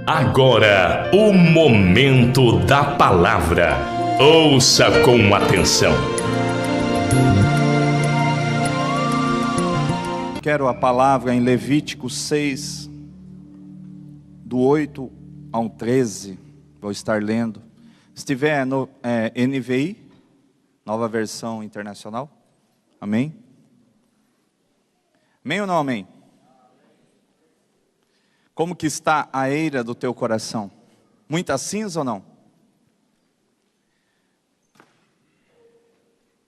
Agora, o momento da palavra. Ouça com atenção. Quero a palavra em Levítico 6, do 8 ao 13. Vou estar lendo. Se tiver no NVI, Nova Versão Internacional. Amém? Amém ou não amém? Como que está a eira do teu coração? Muita cinza ou não?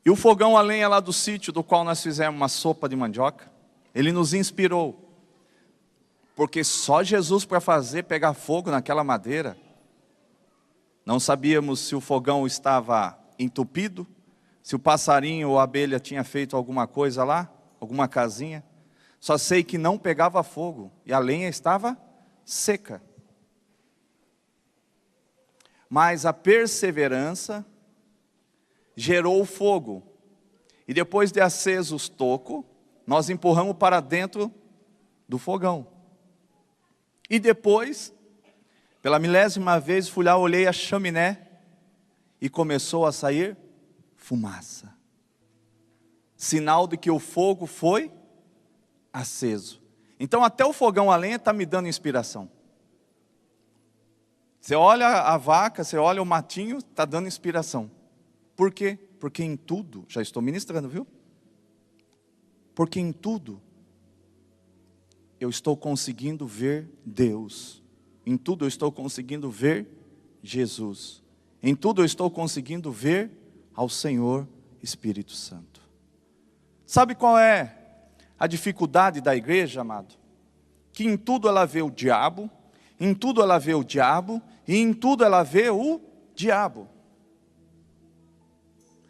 E o fogão a lenha lá do sítio, do qual nós fizemos uma sopa de mandioca, ele nos inspirou. Porque só Jesus para fazer pegar fogo naquela madeira. Não sabíamos se o fogão estava entupido, se o passarinho ou a abelha tinha feito alguma coisa lá, alguma casinha. Só sei que não pegava fogo e a lenha estava seca. Mas a perseverança gerou o fogo. E depois de aceso os tocos, nós empurramos para dentro do fogão. E depois, pela 1000ª vez, fui lá, olhei a chaminé e começou a sair fumaça. Sinal de que o fogo foi aceso. Então até o fogão a lenha está me dando inspiração. Você olha a vaca, você olha o matinho, está dando inspiração. Por quê? Porque em tudo, já estou ministrando, viu? Porque em tudo, eu estou conseguindo ver Deus. Em tudo eu estou conseguindo ver Jesus. Em tudo eu estou conseguindo ver ao Senhor Espírito Santo. Sabe qual é a dificuldade da igreja, amado? Que em tudo ela vê o diabo, em tudo ela vê o diabo, e em tudo ela vê o diabo.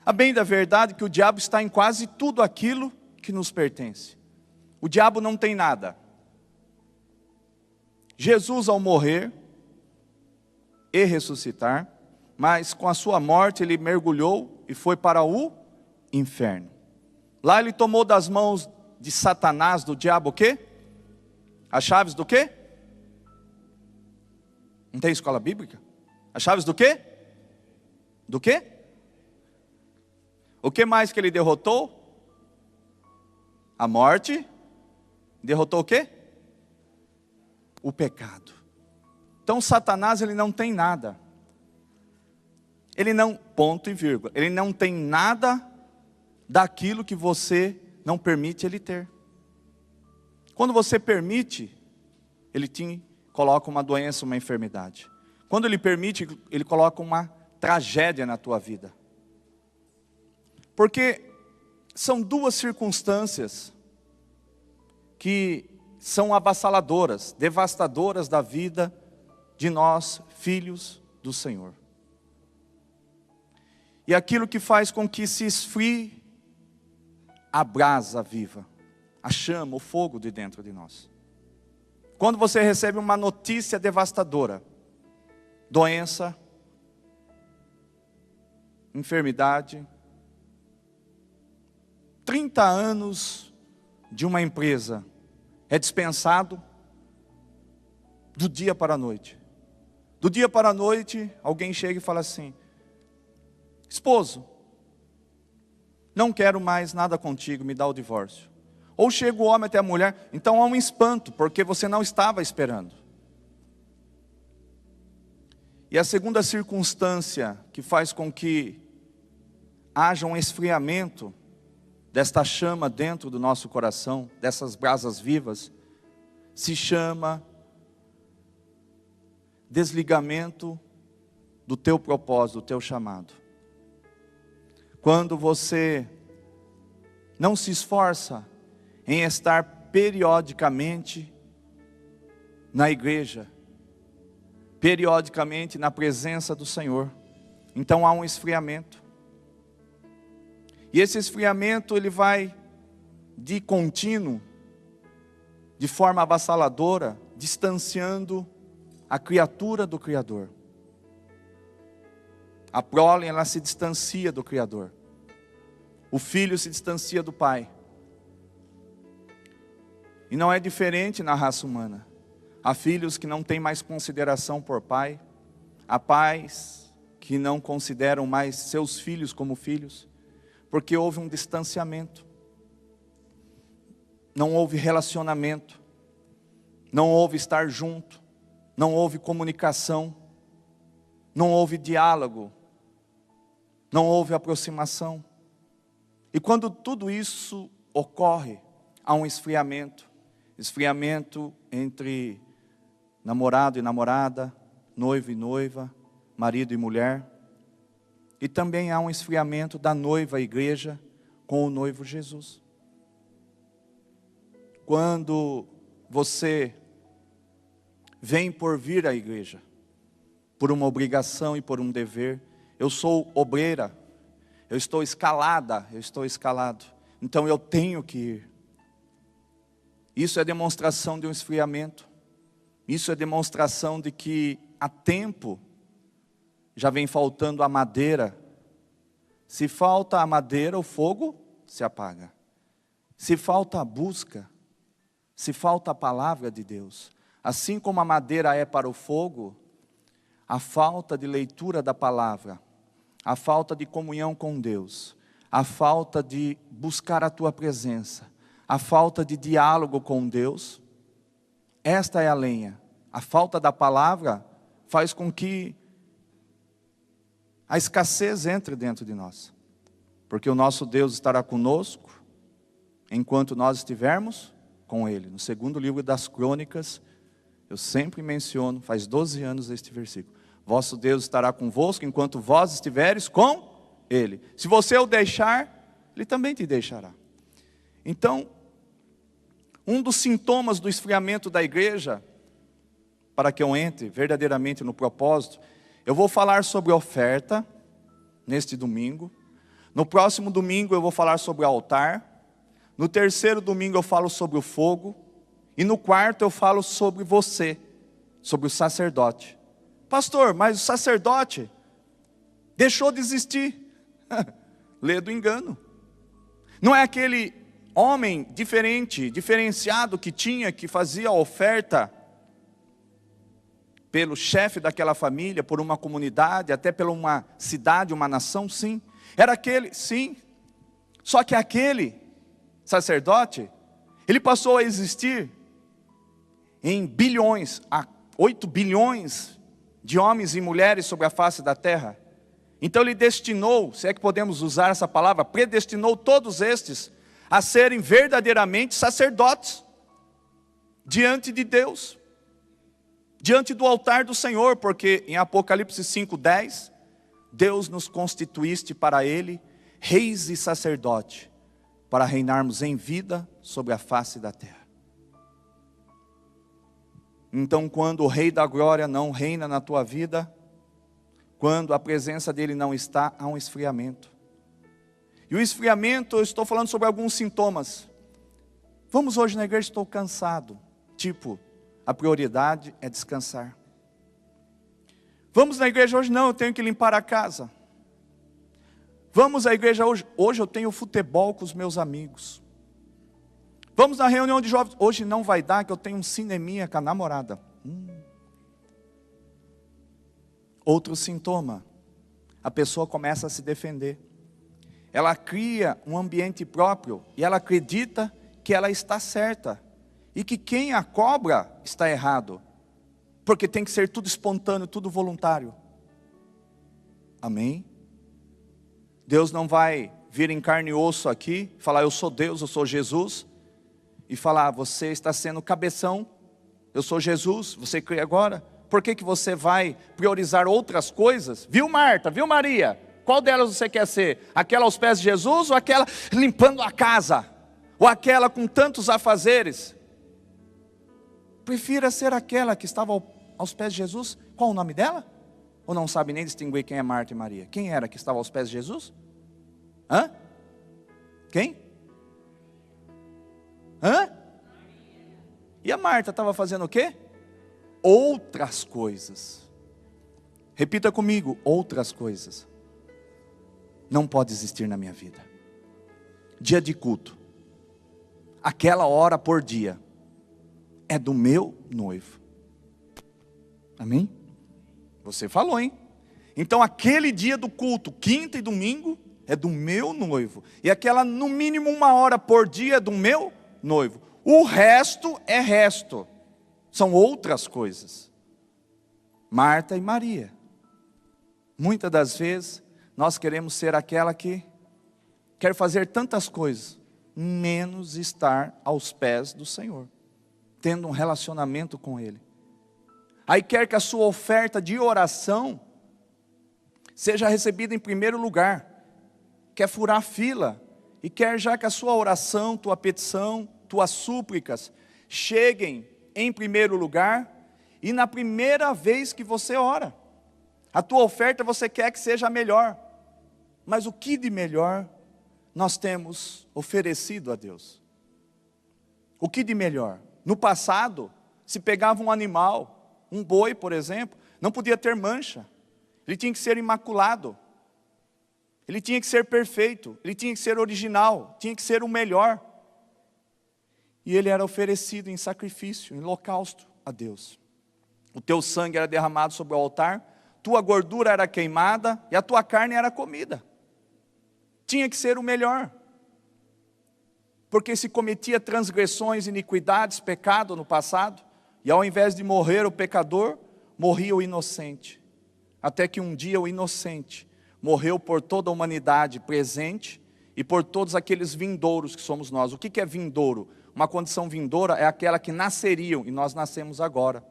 A bem da verdade que o diabo está em quase tudo aquilo que nos pertence. O diabo não tem nada. Jesus ao morrer e ressuscitar, mas com a sua morte ele mergulhou e foi para o inferno. Lá ele tomou das mãos de Satanás, do diabo, o quê? As chaves do quê? Não tem escola bíblica? As chaves do quê? Do quê? O que mais que ele derrotou? A morte. Derrotou o quê? O pecado. Então Satanás ele não tem nada. Ele não, ponto e vírgula, ele não tem nada daquilo que você não permite ele ter. Quando você permite, ele te coloca uma doença, uma enfermidade. Quando ele permite, ele coloca uma tragédia na tua vida. Porque são duas circunstâncias que são avassaladoras, devastadoras da vida de nós, filhos do Senhor. E aquilo que faz com que se esfrie a brasa viva, a chama, o fogo de dentro de nós. Quando você recebe uma notícia devastadora, doença, enfermidade, 30 anos de uma empresa é dispensado do dia para a noite. Do dia para a noite, alguém chega e fala assim: esposo, não quero mais nada contigo, me dá o divórcio. Ou chega o homem até a mulher, então há um espanto, porque você não estava esperando. E a segunda circunstância que faz com que haja um esfriamento desta chama dentro do nosso coração, dessas brasas vivas, se chama desligamento do teu propósito, do teu chamado. Quando você não se esforça em estar periodicamente na igreja, periodicamente na presença do Senhor, então há um esfriamento. E esse esfriamento ele vai de contínuo, de forma avassaladora, distanciando a criatura do Criador. A prole, ela se distancia do Criador. O filho se distancia do pai. E não é diferente na raça humana. Há filhos que não têm mais consideração por pai. Há pais que não consideram mais seus filhos como filhos, porque houve um distanciamento. Não houve relacionamento. Não houve estar junto. Não houve comunicação. Não houve diálogo. Não houve aproximação. E quando tudo isso ocorre, há um esfriamento. Esfriamento entre namorado e namorada, noivo e noiva, marido e mulher. E também há um esfriamento da noiva, a igreja, com o noivo Jesus. Quando você vem por vir à igreja, por uma obrigação e por um dever, eu sou obreira, eu estou escalado, então eu tenho que ir. Isso é demonstração de um esfriamento. Isso é demonstração de que há tempo já vem faltando a madeira. Se falta a madeira, o fogo se apaga. Se falta a busca, se falta a palavra de Deus, assim como a madeira é para o fogo, a falta de leitura da palavra, a falta de comunhão com Deus, a falta de buscar a tua presença, a falta de diálogo com Deus, esta é a lenha. A falta da palavra faz com que a escassez entre dentro de nós. Porque o nosso Deus estará conosco enquanto nós estivermos com Ele. No segundo livro das Crônicas, eu sempre menciono, faz 12 anos este versículo. Vosso Deus estará convosco enquanto vós estiveres com Ele. Se você o deixar, Ele também te deixará. Então, um dos sintomas do esfriamento da igreja, para que eu entre verdadeiramente no propósito, eu vou falar sobre oferta, neste domingo. No próximo domingo eu vou falar sobre o altar. No terceiro domingo eu falo sobre o fogo. E no quarto eu falo sobre você, sobre o sacerdote. Pastor, mas o sacerdote deixou de existir. Lê do engano. Não é aquele homem diferenciado que fazia a oferta pelo chefe daquela família, por uma comunidade, até por uma cidade, uma nação, sim. Era aquele, sim. Só que aquele sacerdote, ele passou a existir em bilhões, a 8 bilhões de homens e mulheres sobre a face da terra. Então ele destinou, se é que podemos usar essa palavra, predestinou todos estes a serem verdadeiramente sacerdotes diante de Deus, diante do altar do Senhor, porque em Apocalipse 5:10, Deus nos constituíste para Ele, reis e sacerdote, para reinarmos em vida sobre a face da terra. Então, quando o Rei da Glória não reina na tua vida, quando a presença dEle não está, há um esfriamento. E o esfriamento, eu estou falando sobre alguns sintomas. Vamos hoje na igreja, estou cansado. Tipo, a prioridade é descansar. Vamos na igreja hoje, não, eu tenho que limpar a casa. Vamos à igreja hoje eu tenho futebol com os meus amigos. Vamos na reunião de jovens, hoje não vai dar, que eu tenho um cineminha com a namorada. Outro sintoma, a pessoa começa a se defender. Ela cria um ambiente próprio e ela acredita que ela está certa. E que quem a cobra está errado. Porque tem que ser tudo espontâneo, tudo voluntário. Amém? Deus não vai vir em carne e osso aqui, falar eu sou Deus, eu sou Jesus. E falar, você está sendo cabeção, eu sou Jesus, você crê agora? Por que você vai priorizar outras coisas? Viu Marta, viu Maria? Qual delas você quer ser? Aquela aos pés de Jesus ou aquela limpando a casa? Ou aquela com tantos afazeres? Prefira ser aquela que estava aos pés de Jesus. Qual o nome dela? Ou não sabe nem distinguir quem é Marta e Maria? Quem era que estava aos pés de Jesus? Hã? Quem? Hã? E a Marta estava fazendo o quê? Outras coisas. Repita comigo, outras coisas. Não pode existir na minha vida. Dia de culto. Aquela hora por dia. É do meu noivo. Amém? Você falou, hein? Então aquele dia do culto, quinta e domingo, é do meu noivo. E aquela no mínimo 1 hora por dia é do meu noivo. O resto é resto. São outras coisas. Marta e Maria. Muitas das vezes nós queremos ser aquela que quer fazer tantas coisas, menos estar aos pés do Senhor, tendo um relacionamento com Ele. Aí quer que a sua oferta de oração seja recebida em primeiro lugar, quer furar fila, e quer já que a sua oração, tua petição, tuas súplicas, cheguem em primeiro lugar, e na primeira vez que você ora, a tua oferta você quer que seja a melhor, mas o que de melhor nós temos oferecido a Deus? O que de melhor? No passado, se pegava um animal, um boi, por exemplo, não podia ter mancha, ele tinha que ser imaculado, ele tinha que ser perfeito, ele tinha que ser original, tinha que ser o melhor. E ele era oferecido em sacrifício, em holocausto a Deus. O teu sangue era derramado sobre o altar, tua gordura era queimada e a tua carne era comida. Tinha que ser o melhor. Porque se cometia transgressões, iniquidades, pecado no passado, e ao invés de morrer o pecador, morria o inocente. Até que um dia o inocente morreu por toda a humanidade presente e por todos aqueles vindouros que somos nós. O que é vindouro? Uma condição vindoura é aquela que nasceriam, e nós nascemos agora.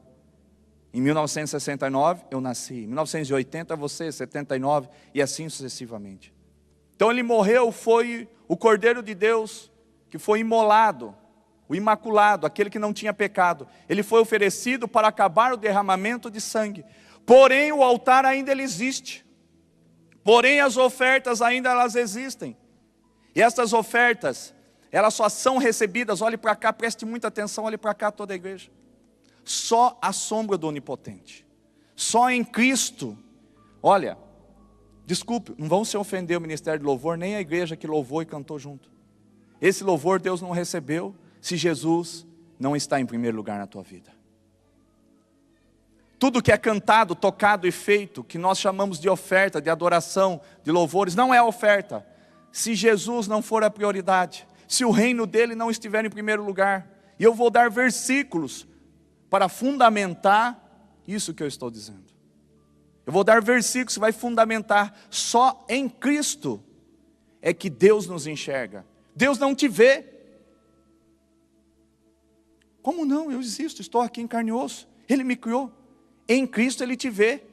Em 1969 eu nasci, em 1980 você, 79 e assim sucessivamente. Então ele morreu, foi o Cordeiro de Deus que foi imolado, o imaculado, aquele que não tinha pecado. Ele foi oferecido para acabar o derramamento de sangue. Porém o altar ainda ele existe. Porém as ofertas ainda elas existem. E essas ofertas, elas só são recebidas, olhe para cá, preste muita atenção, olhe para cá toda a igreja. Só a sombra do Onipotente. Só em Cristo. Olha, desculpe, não vão se ofender o ministério de louvor, nem a igreja que louvou e cantou junto. Esse louvor Deus não recebeu se Jesus não está em primeiro lugar na tua vida. Tudo que é cantado, tocado e feito, que nós chamamos de oferta, de adoração, de louvores, não é oferta. Se Jesus não for a prioridade, se o reino dele não estiver em primeiro lugar. E eu vou dar versículos para fundamentar isso que eu estou dizendo. Eu vou dar versículos que vai fundamentar. Só em Cristo é que Deus nos enxerga. Deus não te vê. Como não? Eu existo, estou aqui em carne e osso. Ele me criou. Em Cristo Ele te vê.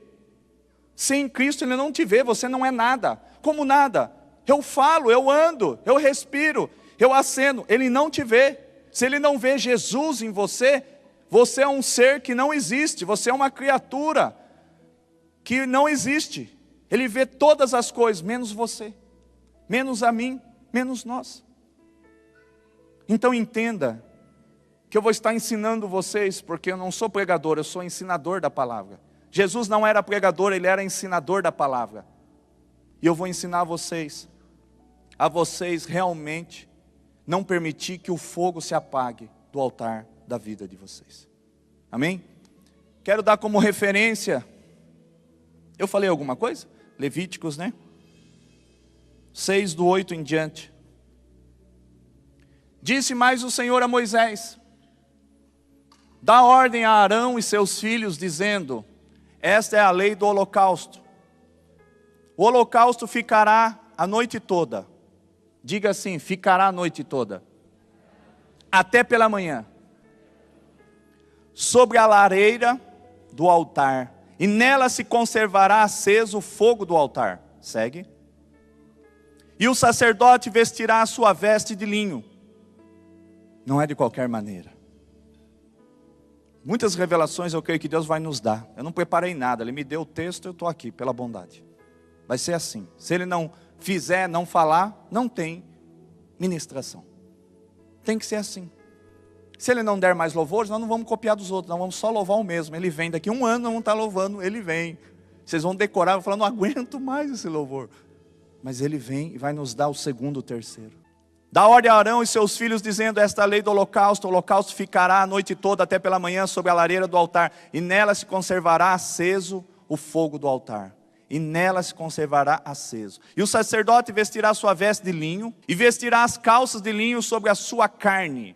Sem Cristo Ele não te vê, você não é nada. Como nada? Eu falo, eu ando, eu respiro, eu aceno. Ele não te vê. Se Ele não vê Jesus em você, você é um ser que não existe. Você é uma criatura que não existe. Ele vê todas as coisas, menos você, menos a mim, menos nós. Então entenda que eu vou estar ensinando vocês, porque eu não sou pregador, eu sou ensinador da palavra. Jesus não era pregador, Ele era ensinador da palavra. E eu vou ensinar vocês, a vocês realmente não permitir que o fogo se apague do altar da vida de vocês. Amém? Quero dar como referência, eu falei alguma coisa? Levíticos, né? 6:8 em diante. Disse mais o Senhor a Moisés: dá ordem a Arão e seus filhos, dizendo: esta é a lei do holocausto. O holocausto ficará a noite toda. Diga assim, ficará a noite toda. Até pela manhã. Sobre a lareira do altar. E nela se conservará aceso o fogo do altar. Segue. E o sacerdote vestirá a sua veste de linho. Não é de qualquer maneira. Muitas revelações eu creio que Deus vai nos dar. Eu não preparei nada, Ele me deu o texto, eu estou aqui, pela bondade. Vai ser assim. Se Ele não fizer, não falar, não tem ministração. Tem que ser assim. Se Ele não der mais louvores, nós não vamos copiar dos outros, nós vamos só louvar o mesmo. Ele vem, daqui 1 ano nós vamos estar louvando, Ele vem. Vocês vão decorar, vão falar, não aguento mais esse louvor. Mas Ele vem e vai nos dar o segundo, o terceiro. Dá ordem a Arão e seus filhos, dizendo: esta lei do holocausto: o holocausto ficará a noite toda até pela manhã sobre a lareira do altar, e nela se conservará aceso o fogo do altar. E nela se conservará aceso. E o sacerdote vestirá sua veste de linho, e vestirá as calças de linho sobre a sua carne.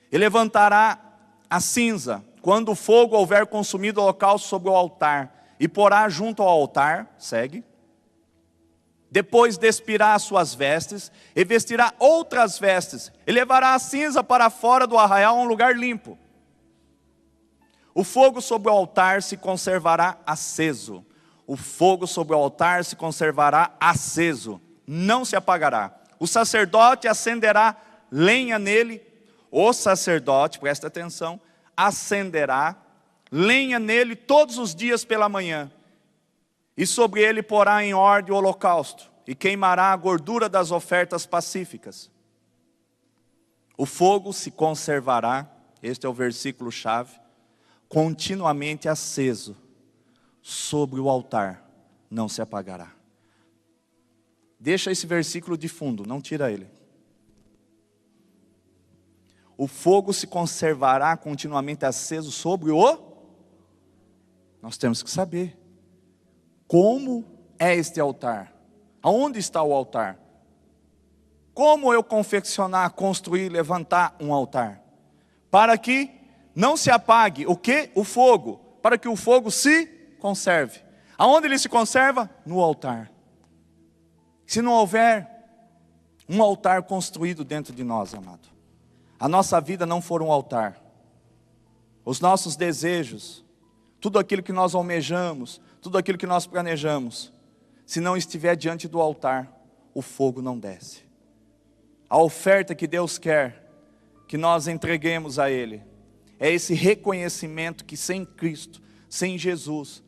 E levantará a cinza, quando o fogo houver consumido o holocausto sobre o altar, e porá junto ao altar, segue. Depois despirá as suas vestes, e vestirá outras vestes, e levará a cinza para fora do arraial a um lugar limpo. O fogo sobre o altar se conservará aceso. O fogo sobre o altar se conservará aceso, não se apagará. O sacerdote acenderá lenha nele. O sacerdote, presta atenção, acenderá lenha nele todos os dias pela manhã. E sobre ele porá em ordem o holocausto, e queimará a gordura das ofertas pacíficas. O fogo se conservará, este é o versículo chave, continuamente aceso sobre o altar, não se apagará. Deixa esse versículo de fundo, não tira ele. O fogo se conservará continuamente aceso sobre o... Nós temos que saber como é este altar. Aonde está o altar? Como eu confeccionar, construir, levantar um altar? Para que não se apague o quê? O fogo. Para que o fogo se conserve. Aonde ele se conserva? No altar. Se não houver um altar construído dentro de nós, amado, a nossa vida não for um altar. Os nossos desejos, tudo aquilo que nós almejamos, tudo aquilo que nós planejamos, se não estiver diante do altar, o fogo não desce. A oferta que Deus quer que nós entreguemos a Ele é esse reconhecimento que sem Cristo, sem Jesus,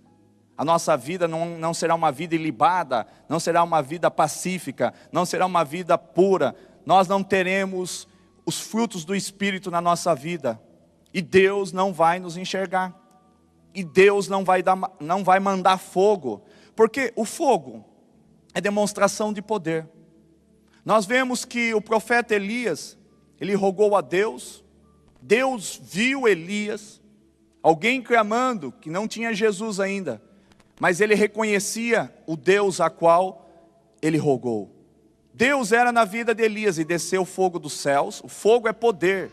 a nossa vida não será uma vida ilibada, não será uma vida pacífica, não será uma vida pura. Nós não teremos os frutos do Espírito na nossa vida, e Deus não vai nos enxergar, e Deus não vai mandar fogo, porque o fogo é demonstração de poder. Nós vemos que o profeta Elias, ele rogou a Deus, Deus viu Elias, alguém clamando, que não tinha Jesus ainda, mas ele reconhecia o Deus a qual ele rogou. Deus era na vida de Elias e desceu o fogo dos céus. O fogo é poder,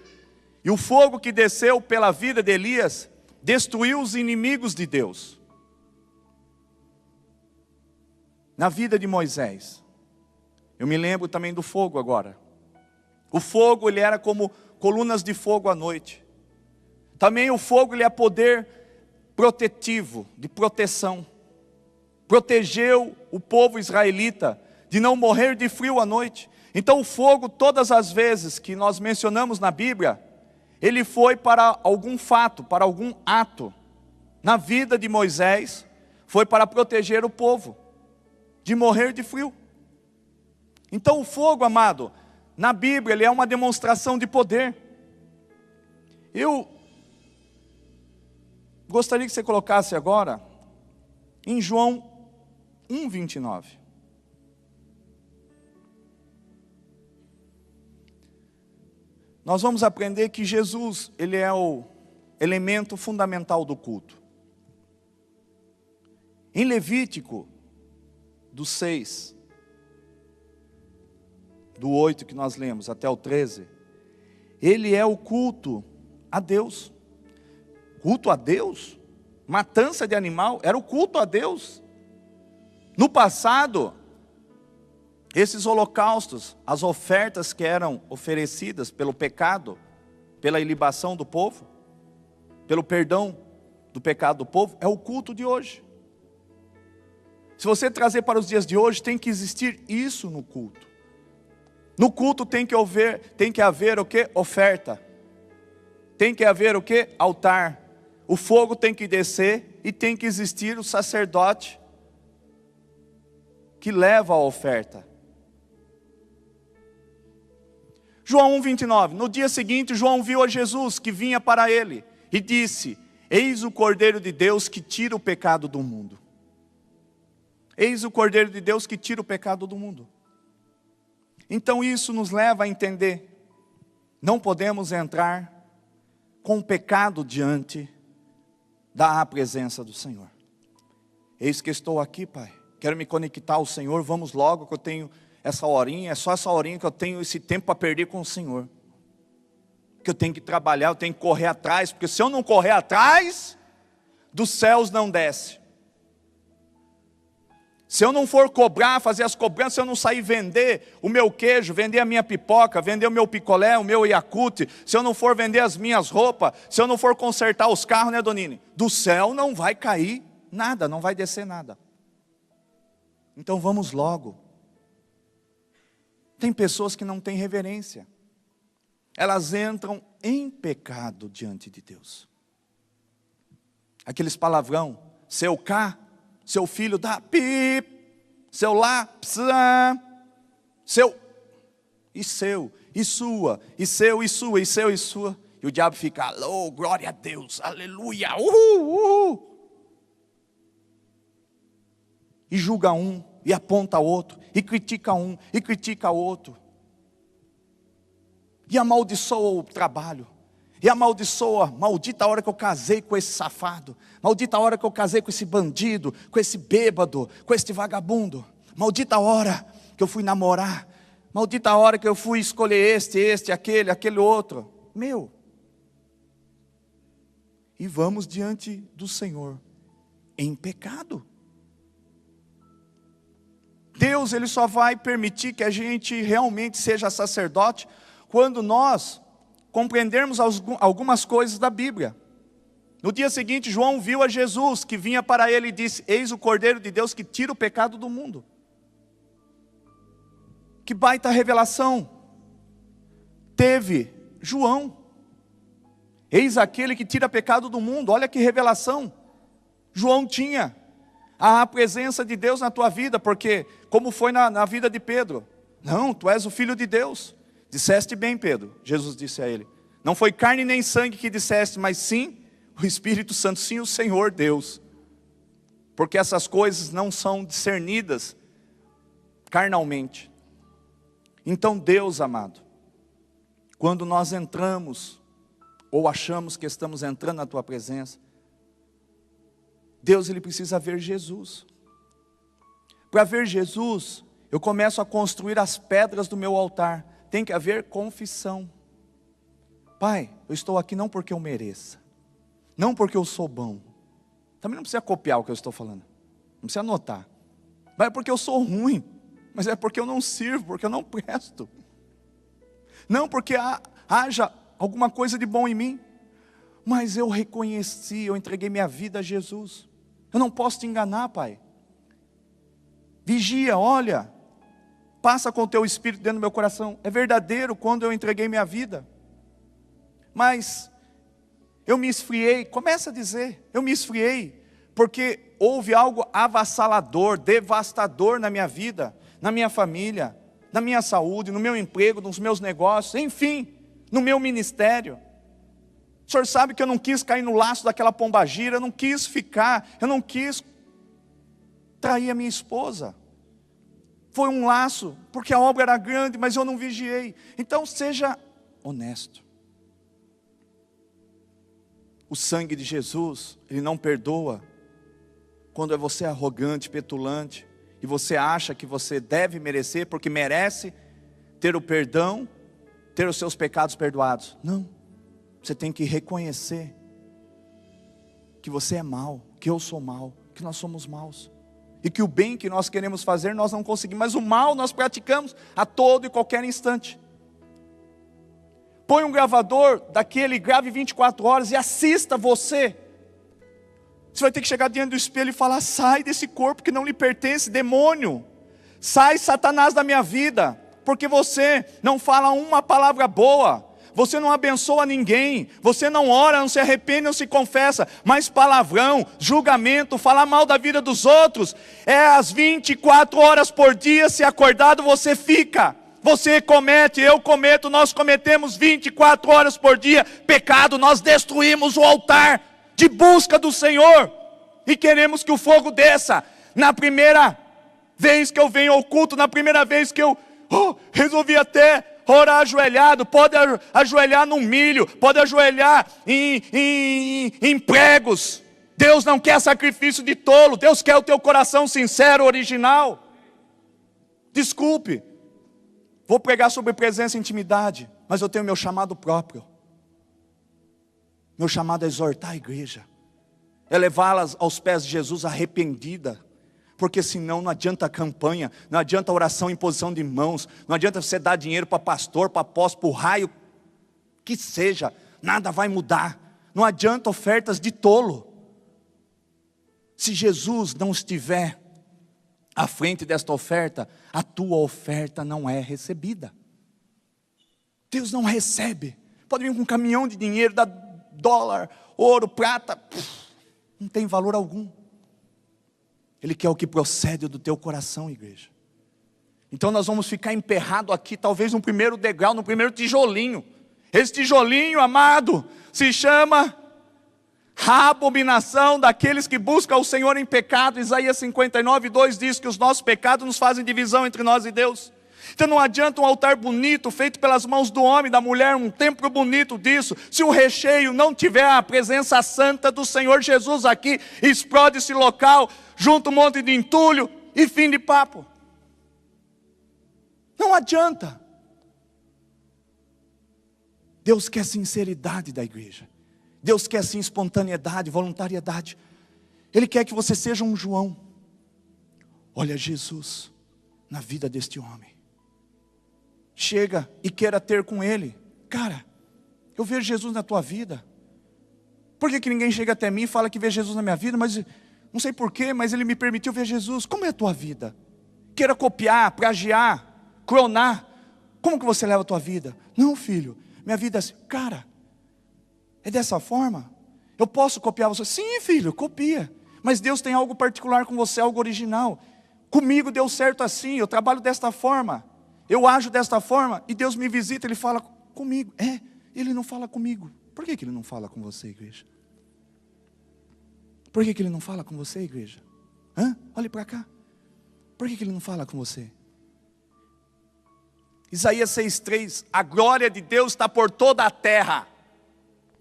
e o fogo que desceu pela vida de Elias destruiu os inimigos de Deus. Na vida de Moisés, eu me lembro também do fogo agora. O fogo, ele era como colunas de fogo à noite. Também o fogo, ele é poder protetivo, de proteção. Protegeu o povo israelita de não morrer de frio à noite. Então o fogo, todas as vezes que nós mencionamos na Bíblia, ele foi para algum fato, para algum ato. Na vida de Moisés, foi para proteger o povo de morrer de frio. Então o fogo, amado, na Bíblia, ele é uma demonstração de poder. Eu gostaria que você colocasse agora em João 1:29. Nós vamos aprender que Jesus, ele é o elemento fundamental do culto. Em Levítico, do 6, do 8 que nós lemos até o 13, ele é o culto a Deus. Culto a Deus? Matança de animal? Era o culto a Deus. No passado, esses holocaustos, as ofertas que eram oferecidas pelo pecado, pela ilibação do povo, pelo perdão do pecado do povo, é o culto de hoje. Se você trazer para os dias de hoje, tem que existir isso no culto. No culto tem que haver o que? Oferta. Tem que haver o que? Altar. O fogo tem que descer e tem que existir o sacerdote que leva a oferta. João 1:29, no dia seguinte João viu a Jesus que vinha para ele e disse: eis o Cordeiro de Deus que tira o pecado do mundo. Eis o Cordeiro de Deus que tira o pecado do mundo. Então isso nos leva a entender, não podemos entrar com pecado diante da presença do Senhor. Eis que estou aqui, Pai, quero me conectar ao Senhor, vamos logo que eu tenho essa horinha, é só essa horinha que eu tenho esse tempo para perder com o Senhor. Que eu tenho que trabalhar, eu tenho que correr atrás, porque se eu não correr atrás, dos céus não desce. Se eu não for cobrar, fazer as cobranças, se eu não sair vender o meu queijo, vender a minha pipoca, vender o meu picolé, o meu Yakult, se eu não for vender as minhas roupas, se eu não for consertar os carros, né, Donine? Do céu não vai cair nada, não vai descer nada. Então vamos logo. Tem pessoas que não têm reverência. Elas entram em pecado diante de Deus. Aqueles palavrão, seu cá, seu filho dá pip, seu lá, psa, seu, e seu, e sua, e seu, e sua, e seu, e sua. E o diabo fica, alô, glória a Deus, aleluia, uhul, uhul. E julga um, e aponta outro, e critica um, e critica outro. E amaldiçoa o trabalho. E amaldiçoa, maldita a hora que eu casei com esse safado. Maldita a hora que eu casei com esse bandido, com esse bêbado, com esse vagabundo. Maldita a hora que eu fui namorar. Maldita a hora que eu fui escolher este, aquele outro. Meu. E vamos diante do Senhor em pecado. Deus, Ele só vai permitir que a gente realmente seja sacerdote quando nós compreendermos algumas coisas da Bíblia. No dia seguinte, João viu a Jesus, que vinha para ele e disse, eis o Cordeiro de Deus que tira o pecado do mundo. Que baita revelação teve João. Eis aquele que tira o pecado do mundo, olha que revelação. João tinha a presença de Deus na tua vida, porque como foi na vida de Pedro? Não, tu és o Filho de Deus. Disseste bem, Pedro, Jesus disse a ele. Não foi carne nem sangue que disseste, mas sim o Espírito Santo, sim o Senhor Deus. Porque essas coisas não são discernidas carnalmente. Então Deus, amado, quando nós entramos, ou achamos que estamos entrando na tua presença, Deus, Ele precisa ver Jesus. Para ver Jesus, eu começo a construir as pedras do meu altar. Tem que haver confissão. Pai, eu estou aqui não porque eu mereça, não porque eu sou bom. Também não precisa copiar o que eu estou falando, não precisa anotar. Mas é porque eu sou ruim, mas é porque eu não sirvo, porque eu não presto. Não porque haja alguma coisa de bom em mim, mas eu reconheci, eu entreguei minha vida a Jesus. Eu não posso te enganar, Pai. Vigia, olha, passa com o teu Espírito dentro do meu coração. É verdadeiro quando eu entreguei minha vida. Mas eu me esfriei, começa a dizer, eu me esfriei, porque houve algo avassalador, devastador na minha vida, na minha família, na minha saúde, no meu emprego, nos meus negócios, enfim, no meu ministério. O senhor sabe que eu não quis cair no laço daquela pombagira, eu não quis ficar, eu não quis trair a minha esposa. Foi um laço, porque a obra era grande, mas eu não vigiei. Então seja honesto. O sangue de Jesus, Ele não perdoa quando você é arrogante, petulante, e você acha que você deve merecer, porque merece ter o perdão, ter os seus pecados perdoados. Não, você tem que reconhecer que você é mau, que eu sou mau, que nós somos maus. E que o bem que nós queremos fazer, nós não conseguimos, mas o mal nós praticamos a todo e qualquer instante. Põe um gravador daquele, grave 24 horas e assista você. Você vai ter que chegar diante do espelho e falar, sai desse corpo que não lhe pertence, demônio. Sai, Satanás, da minha vida, porque você não fala uma palavra boa. Você não abençoa ninguém, você não ora, não se arrepende, não se confessa, mas palavrão, julgamento, falar mal da vida dos outros, é as 24 horas por dia, se acordado você fica, você comete, eu cometo, nós cometemos 24 horas por dia, pecado, nós destruímos o altar de busca do Senhor, e queremos que o fogo desça, na primeira vez que eu venho ao culto, na primeira vez que eu Resolvi até orar ajoelhado. Pode ajoelhar num milho, pode ajoelhar em pregos. Deus não quer sacrifício de tolo. Deus quer o teu coração sincero, original. Desculpe, vou pregar sobre presença e intimidade, mas eu tenho meu chamado próprio. Meu chamado é exortar a igreja, é levá-las aos pés de Jesus arrependida, porque senão não adianta a campanha, não adianta a oração em posição de mãos, não adianta você dar dinheiro para pastor, para apóstolo, para raio, que seja, nada vai mudar. Não adianta ofertas de tolo. Se Jesus não estiver à frente desta oferta, a tua oferta não é recebida. Deus não recebe. Pode vir com um caminhão de dinheiro, dar dólar, ouro, prata, não tem valor algum. Ele quer o que procede do teu coração, igreja. Então nós vamos ficar emperrado aqui, talvez no primeiro degrau, no primeiro tijolinho. Esse tijolinho, amado, se chama a abominação daqueles que buscam o Senhor em pecado. Isaías 59:2 diz que os nossos pecados nos fazem divisão entre nós e Deus. Então não adianta um altar bonito, feito pelas mãos do homem, da mulher, um templo bonito disso, se o recheio não tiver a presença santa do Senhor Jesus aqui, explode esse local, junta um monte de entulho e fim de papo. Não adianta. Deus quer sinceridade da igreja. Deus quer sim espontaneidade, voluntariedade. Ele quer que você seja um João. Olha Jesus na vida deste homem. Chega e queira ter com ele. Cara, eu vejo Jesus na tua vida. Por que ninguém chega até mim e fala que vê Jesus na minha vida? Mas não sei porquê, mas ele me permitiu ver Jesus. Como é a tua vida? Queira copiar, plagiar, clonar. Como que você leva a tua vida? Não, filho, minha vida é assim. Cara, é dessa forma? Eu posso copiar você? Sim, filho, copia. Mas Deus tem algo particular com você, algo original. Comigo deu certo assim, eu trabalho desta forma. Eu ajo desta forma e Deus me visita, Ele fala comigo. Ele não fala comigo. Por que Ele não fala com você, igreja? Por que Ele não fala com você, igreja? Olhe para cá. Por que Ele não fala com você? Isaías 6:3, a glória de Deus está por toda a terra.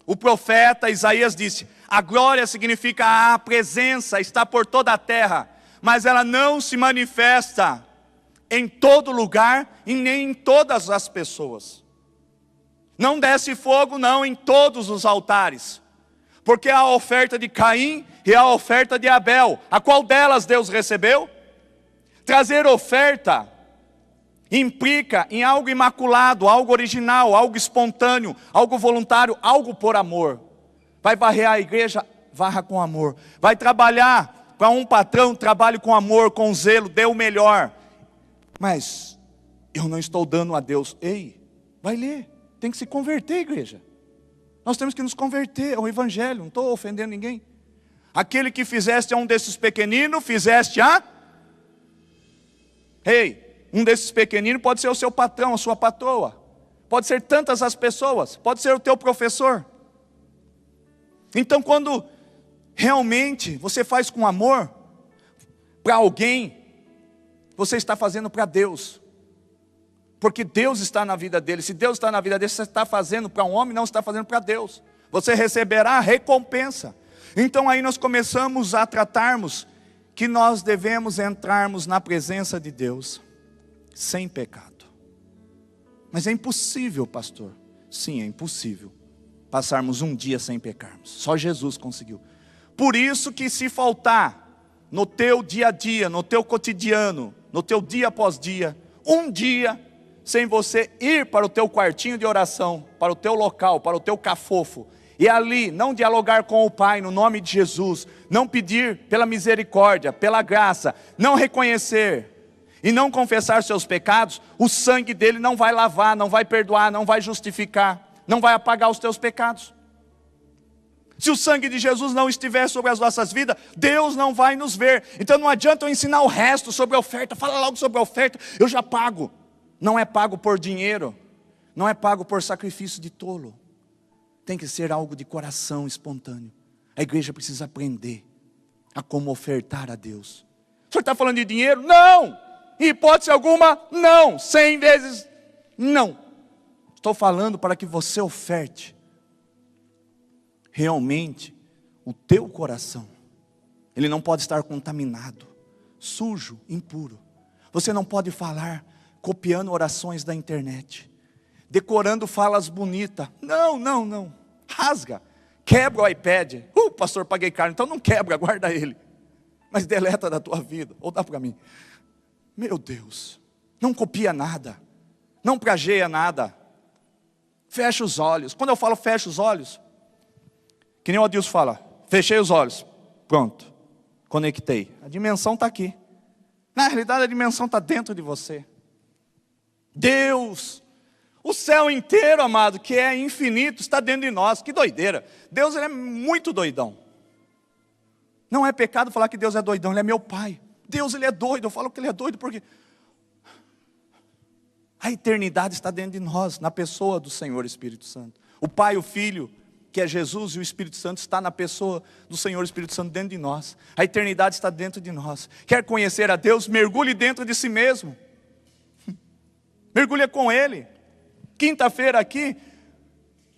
O profeta Isaías disse, a glória significa a presença, está por toda a terra, mas ela não se manifesta em todo lugar e nem em todas as pessoas. Não desce fogo não em todos os altares, porque há a oferta de Caim e a oferta de Abel. A qual delas Deus recebeu? Trazer oferta implica em algo imaculado, algo original, algo espontâneo, algo voluntário, algo por amor. Vai varrer a igreja? Varra com amor. Vai trabalhar para um patrão? Trabalhe com amor, com zelo, dê o melhor. Mas eu não estou dando a Deus. Ei, vai ler, tem que se converter, igreja. Nós temos que nos converter ao evangelho, não estou ofendendo ninguém. Aquele que fizeste a um desses pequeninos, fizeste a... Ei, um desses pequeninos pode ser o seu patrão, a sua patroa. Pode ser tantas as pessoas, pode ser o teu professor. Então quando realmente você faz com amor para alguém, você está fazendo para Deus. Porque Deus está na vida dele. Se Deus está na vida dele, você está fazendo para um homem, não está fazendo para Deus. Você receberá a recompensa. Então aí nós começamos a tratarmos que nós devemos entrarmos na presença de Deus sem pecado. Mas é impossível, pastor. Sim, é impossível passarmos um dia sem pecarmos. Só Jesus conseguiu. Por isso que se faltar no teu dia a dia, no teu cotidiano, no teu dia após dia, um dia sem você ir para o teu quartinho de oração, para o teu local, para o teu cafofo, e ali não dialogar com o Pai no nome de Jesus, não pedir pela misericórdia, pela graça, não reconhecer e não confessar seus pecados, o sangue dele não vai lavar, não vai perdoar, não vai justificar, não vai apagar os teus pecados. Se o sangue de Jesus não estiver sobre as nossas vidas, Deus não vai nos ver. Então não adianta eu ensinar o resto sobre a oferta. Fala logo sobre a oferta, eu já pago. Não é pago por dinheiro, não é pago por sacrifício de tolo. Tem que ser algo de coração espontâneo. A igreja precisa aprender a como ofertar a Deus. O senhor está falando de dinheiro? Não! Em hipótese alguma, não. 100 vezes, não. Estou falando para que você oferte realmente o teu coração. Ele não pode estar contaminado, sujo, impuro. Você não pode falar copiando orações da internet, decorando falas bonitas. Não. Rasga, quebra o iPad. Pastor, paguei caro, então não quebra, guarda ele. Mas deleta da tua vida, ou dá para mim. Meu Deus, não copia nada, não plageia nada. Fecha os olhos. Quando eu falo fecha os olhos, que nem o Adilson fala, fechei os olhos, pronto, conectei. A dimensão está aqui. Na realidade a dimensão está dentro de você. Deus, o céu inteiro, amado, que é infinito, está dentro de nós. Que doideira. Deus, ele é muito doidão. Não é pecado falar que Deus é doidão, Ele é meu Pai. Deus, Ele é doido, eu falo que Ele é doido porque a eternidade está dentro de nós, na pessoa do Senhor Espírito Santo. O Pai, o Filho, que é Jesus, e o Espírito Santo está na pessoa do Senhor Espírito Santo dentro de nós. A eternidade está dentro de nós. Quer conhecer a Deus? Mergulhe dentro de si mesmo. Mergulhe com Ele. Quinta-feira aqui,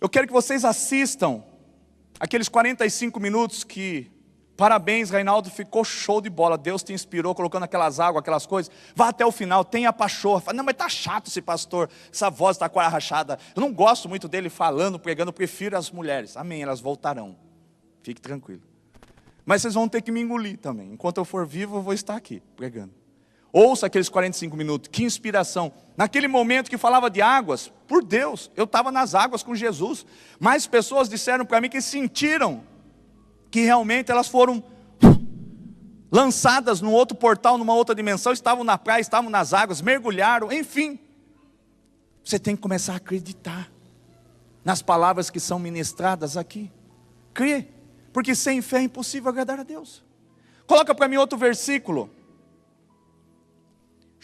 eu quero que vocês assistam aqueles 45 minutos que, parabéns, Reinaldo, ficou show de bola. Deus te inspirou colocando aquelas águas, aquelas coisas. Vá até o final, tenha pachorra. Fala, não, mas está chato esse pastor, essa voz está com a rachada. Eu não gosto muito dele falando, pregando, prefiro as mulheres. Amém, elas voltarão. Fique tranquilo. Mas vocês vão ter que me engolir também. Enquanto eu for vivo, eu vou estar aqui, pregando. Ouça aqueles 45 minutos, que inspiração. Naquele momento que falava de águas, por Deus, eu estava nas águas com Jesus. Mais pessoas disseram para mim que sentiram que realmente elas foram lançadas num outro portal, numa outra dimensão, estavam na praia, estavam nas águas, mergulharam, enfim. Você tem que começar a acreditar nas palavras que são ministradas aqui. Crê, porque sem fé é impossível agradar a Deus. Coloca para mim outro versículo.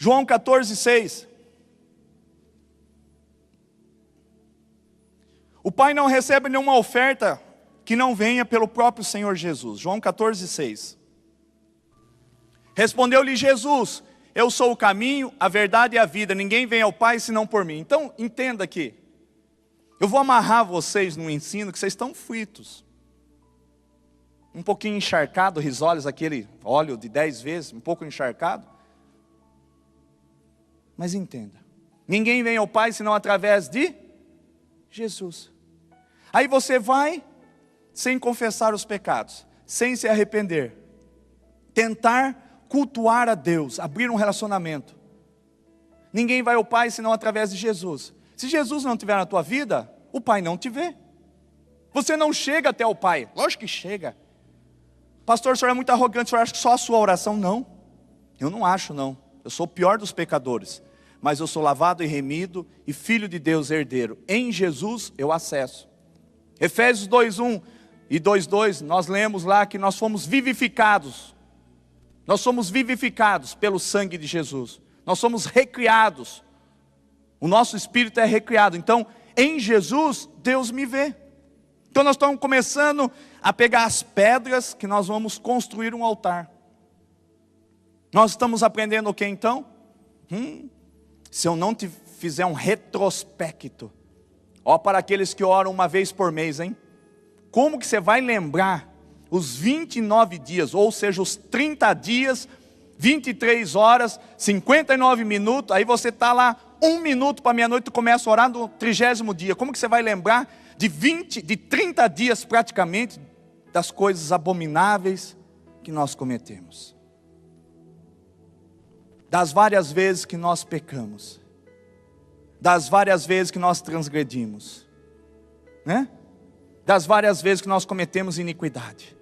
João 14:6. O Pai não recebe nenhuma oferta que não venha pelo próprio Senhor Jesus. João 14:6. Respondeu-lhe Jesus: eu sou o caminho, a verdade e a vida. Ninguém vem ao Pai senão por mim. Então, entenda aqui. Eu vou amarrar vocês no ensino que vocês estão fritos. Um pouquinho encharcado, risolhos, aquele óleo de 10 vezes, um pouco encharcado. Mas entenda, ninguém vem ao Pai senão através de Jesus. Aí você vai, sem confessar os pecados, sem se arrepender, tentar cultuar a Deus, abrir um relacionamento. Ninguém vai ao Pai senão através de Jesus. Se Jesus não estiver na tua vida, o Pai não te vê. Você não chega até o Pai. Lógico que chega. Pastor, o senhor é muito arrogante, o senhor acha que só a sua oração? Não, eu não acho não. Eu sou o pior dos pecadores, mas eu sou lavado e remido e filho de Deus herdeiro. Em Jesus eu acesso. Efésios 2:1 e 2:2, nós lemos lá que nós fomos vivificados. Nós somos vivificados pelo sangue de Jesus. Nós somos recriados. O nosso espírito é recriado. Então, em Jesus, Deus me vê. Então nós estamos começando a pegar as pedras que nós vamos construir um altar. Nós estamos aprendendo o que então? Se eu não te fizer um retrospecto, ó, para aqueles que oram uma vez por mês, hein? Como que você vai lembrar os 29 dias, ou seja, os 30 dias, 23 horas, 59 minutos, aí você está lá, 1 minuto para meia-noite, tu começa a orar no 30º dia. Como que você vai lembrar de 30 dias praticamente, das coisas abomináveis que nós cometemos? Das várias vezes que nós pecamos, das várias vezes que nós transgredimos, né? Das várias vezes que nós cometemos iniquidade,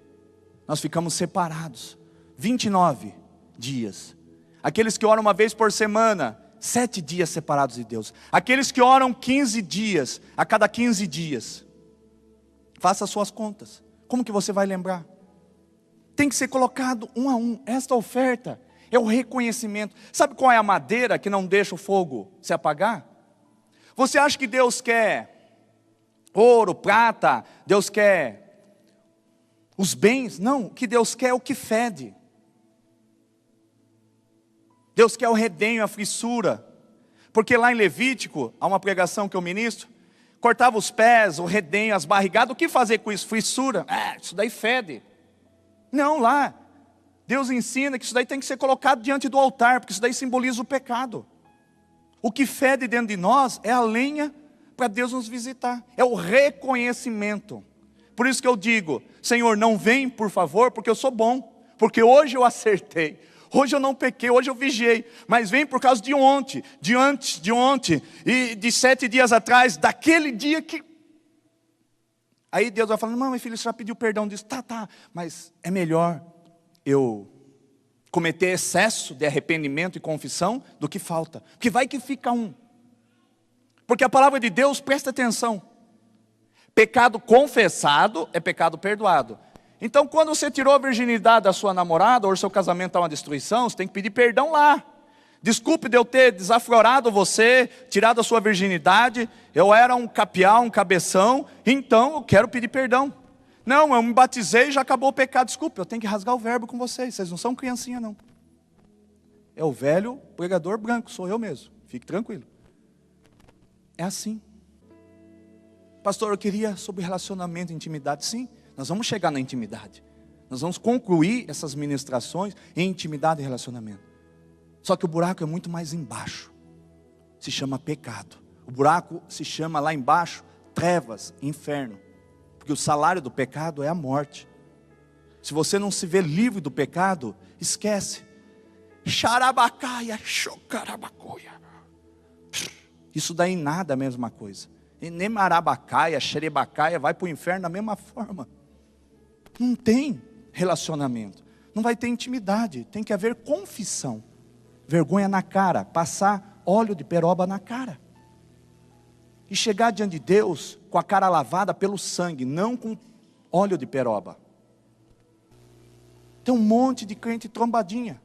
nós ficamos separados. 29 dias. Aqueles que oram uma vez por semana, 7 dias separados de Deus. Aqueles que oram 15 dias, a cada 15 dias. Faça as suas contas. Como que você vai lembrar? Tem que ser colocado um a um. Esta oferta é o reconhecimento. Sabe qual é a madeira que não deixa o fogo se apagar? Você acha que Deus quer ouro, prata? Deus quer os bens? Não, o que Deus quer é o que fede. Deus quer o redenho, a frissura. Porque lá em Levítico, há uma pregação que eu ministro, cortava os pés, o redenho, as barrigadas. O que fazer com isso? Frissura? Isso daí fede. Não, lá, Deus ensina que isso daí tem que ser colocado diante do altar, porque isso daí simboliza o pecado. O que fede dentro de nós é a lenha para Deus nos visitar. É o reconhecimento. Por isso que eu digo, Senhor, não vem, por favor, porque eu sou bom. Porque hoje eu acertei. Hoje eu não pequei, hoje eu vigiei. Mas vem por causa de ontem, de ontem. E de 7 dias atrás, daquele dia que... Aí Deus vai falando, não, meu filho, você já pediu perdão disso. Tá, mas é melhor eu cometer excesso de arrependimento e confissão do que falta. Porque vai que fica um. Porque a palavra de Deus, presta atenção. Pecado confessado é pecado perdoado. Então quando você tirou a virginidade da sua namorada, ou o seu casamento está uma destruição, você tem que pedir perdão lá. Desculpe de eu ter desaflorado você, tirado a sua virginidade, eu era um capial, um cabeção, então eu quero pedir perdão. Não, eu me batizei e já acabou o pecado. Desculpe, eu tenho que rasgar o verbo com vocês não são criancinha não. É o velho pregador branco, sou eu mesmo, fique tranquilo. É assim. Pastor, eu queria sobre relacionamento e intimidade. Sim, nós vamos chegar na intimidade. Nós vamos concluir essas ministrações em intimidade e relacionamento. Só que o buraco é muito mais embaixo. Se chama pecado. O buraco se chama lá embaixo trevas, inferno. Porque o salário do pecado é a morte. Se você não se vê livre do pecado, esquece. Xarabacaia, xocarabacoia. Isso daí em nada é a mesma coisa. E nem marabacaia, xerebacaia vai para o inferno da mesma forma. Não tem relacionamento. Não vai ter intimidade. Tem que haver confissão. Vergonha na cara. Passar óleo de peroba na cara. E chegar diante de Deus com a cara lavada pelo sangue, não com óleo de peroba. Tem um monte de crente trombadinha.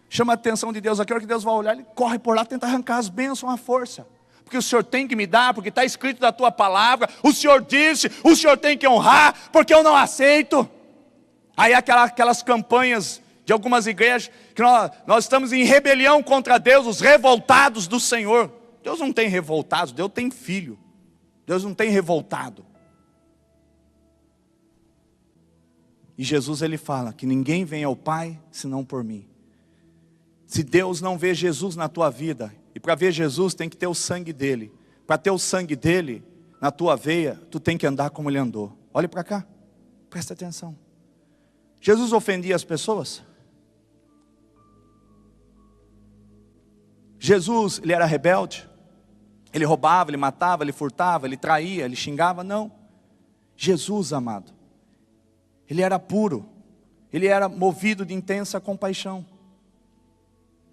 Chama a atenção de Deus, a hora que Deus vai olhar, ele corre por lá, tenta arrancar as bênçãos à força. Porque o Senhor tem que me dar, porque está escrito na tua palavra, o Senhor disse, o Senhor tem que honrar, porque eu não aceito. Aí aquelas campanhas de algumas igrejas, que nós estamos em rebelião contra Deus, os revoltados do Senhor. Deus não tem revoltados, Deus tem filho. Deus não tem revoltado. E Jesus ele fala que ninguém vem ao Pai senão por mim. Se Deus não vê Jesus na tua vida, e para ver Jesus tem que ter o sangue dele. Para ter o sangue dele na tua veia, tu tem que andar como ele andou. Olha para cá, presta atenção. Jesus ofendia as pessoas? Jesus, ele era rebelde? Ele roubava, ele matava, ele furtava, ele traía, ele xingava? Não. Jesus, amado, ele era puro, ele era movido de intensa compaixão.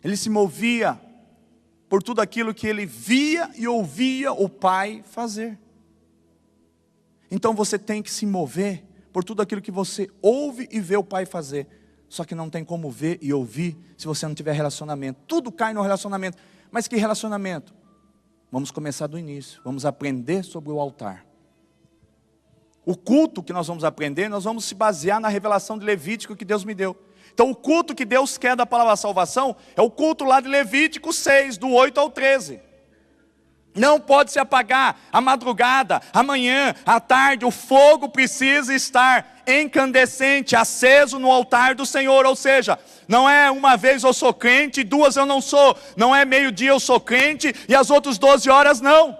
Ele se movia por tudo aquilo que ele via e ouvia o Pai fazer. Então você tem que se mover por tudo aquilo que você ouve e vê o Pai fazer. Só que não tem como ver e ouvir se você não tiver relacionamento. Tudo cai no relacionamento. Mas que relacionamento? Vamos começar do início. Vamos aprender sobre o altar. O culto que nós vamos aprender, nós vamos se basear na revelação de Levítico que Deus me deu. Então o culto que Deus quer da palavra salvação é o culto lá de Levítico 6, do 8 ao 13. Não pode se apagar a madrugada, a manhã, a tarde. O fogo precisa estar incandescente, aceso no altar do Senhor. Ou seja, não é uma vez eu sou crente, 2 eu não sou. Não é meio-dia eu sou crente e as outras 12 horas não.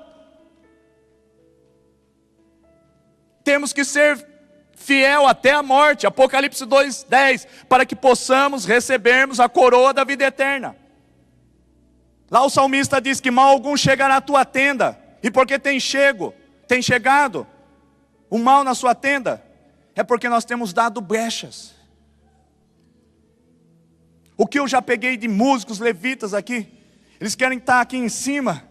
Temos que ser fiel até a morte, Apocalipse 2:10, para que possamos recebermos a coroa da vida eterna. Lá o salmista diz que mal algum chegará à tua tenda. E porque tem chegado o mal na sua tenda, é porque nós temos dado brechas. O que eu já peguei de músicos levitas aqui, eles querem estar aqui em cima,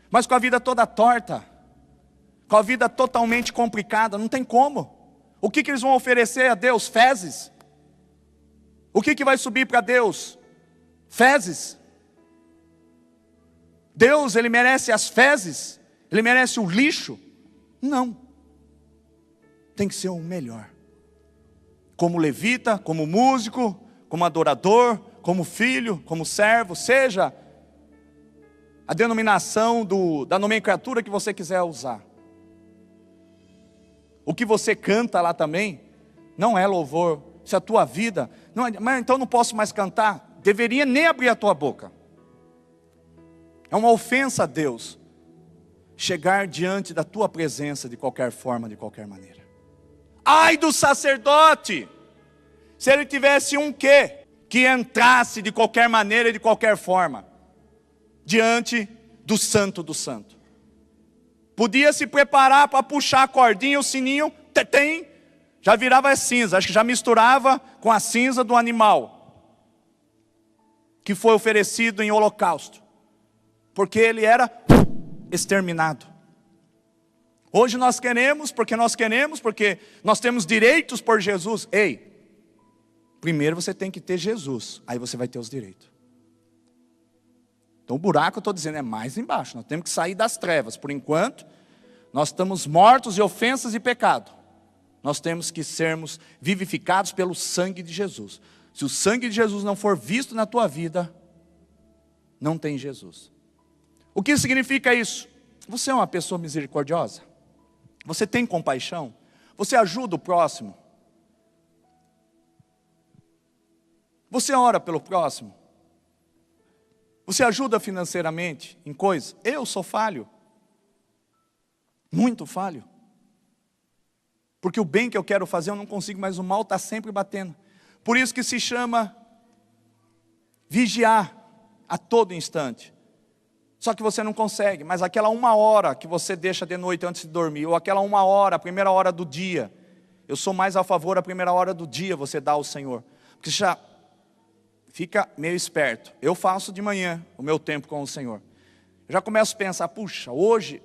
mas com a vida toda torta, com a vida totalmente complicada, não tem como. O que eles vão oferecer a Deus? Fezes. O que vai subir para Deus? Fezes. Deus, ele merece as fezes? Ele merece o lixo? Não. Tem que ser o melhor. Como levita, como músico, como adorador, como filho, como servo, seja a denominação da nomenclatura que você quiser usar. O que você canta lá também não é louvor. Se a tua vida, não é, mas então não posso mais cantar, deveria nem abrir a tua boca. É uma ofensa a Deus chegar diante da tua presença de qualquer forma, de qualquer maneira. Ai do sacerdote, se ele tivesse um quê? Que entrasse de qualquer maneira e de qualquer forma diante do santo do santo. Podia se preparar para puxar a cordinha, o sininho, já virava cinza, acho que já misturava com a cinza do animal que foi oferecido em holocausto, porque ele era exterminado. Hoje nós queremos, porque nós temos direitos por Jesus. Ei, primeiro você tem que ter Jesus, aí você vai ter os direitos. Então o buraco, eu estou dizendo, é mais embaixo. Nós temos que sair das trevas. Por enquanto, nós estamos mortos de ofensas e pecado. Nós temos que sermos vivificados pelo sangue de Jesus. Se o sangue de Jesus não for visto na tua vida, não tem Jesus. O que significa isso? Você é uma pessoa misericordiosa? Você tem compaixão? Você ajuda o próximo? Você ora pelo próximo? Você ajuda financeiramente em coisas? Eu sou falho. Muito falho. Porque o bem que eu quero fazer eu não consigo, mas o mal está sempre batendo. Por isso que se chama vigiar a todo instante. Só que você não consegue, mas aquela 1 hora que você deixa de noite antes de dormir, ou aquela 1 hora, a primeira hora do dia, eu sou mais a favor a primeira hora do dia você dá ao Senhor. Porque já fica meio esperto. Eu faço de manhã o meu tempo com o Senhor. Eu já começo a pensar, puxa, hoje,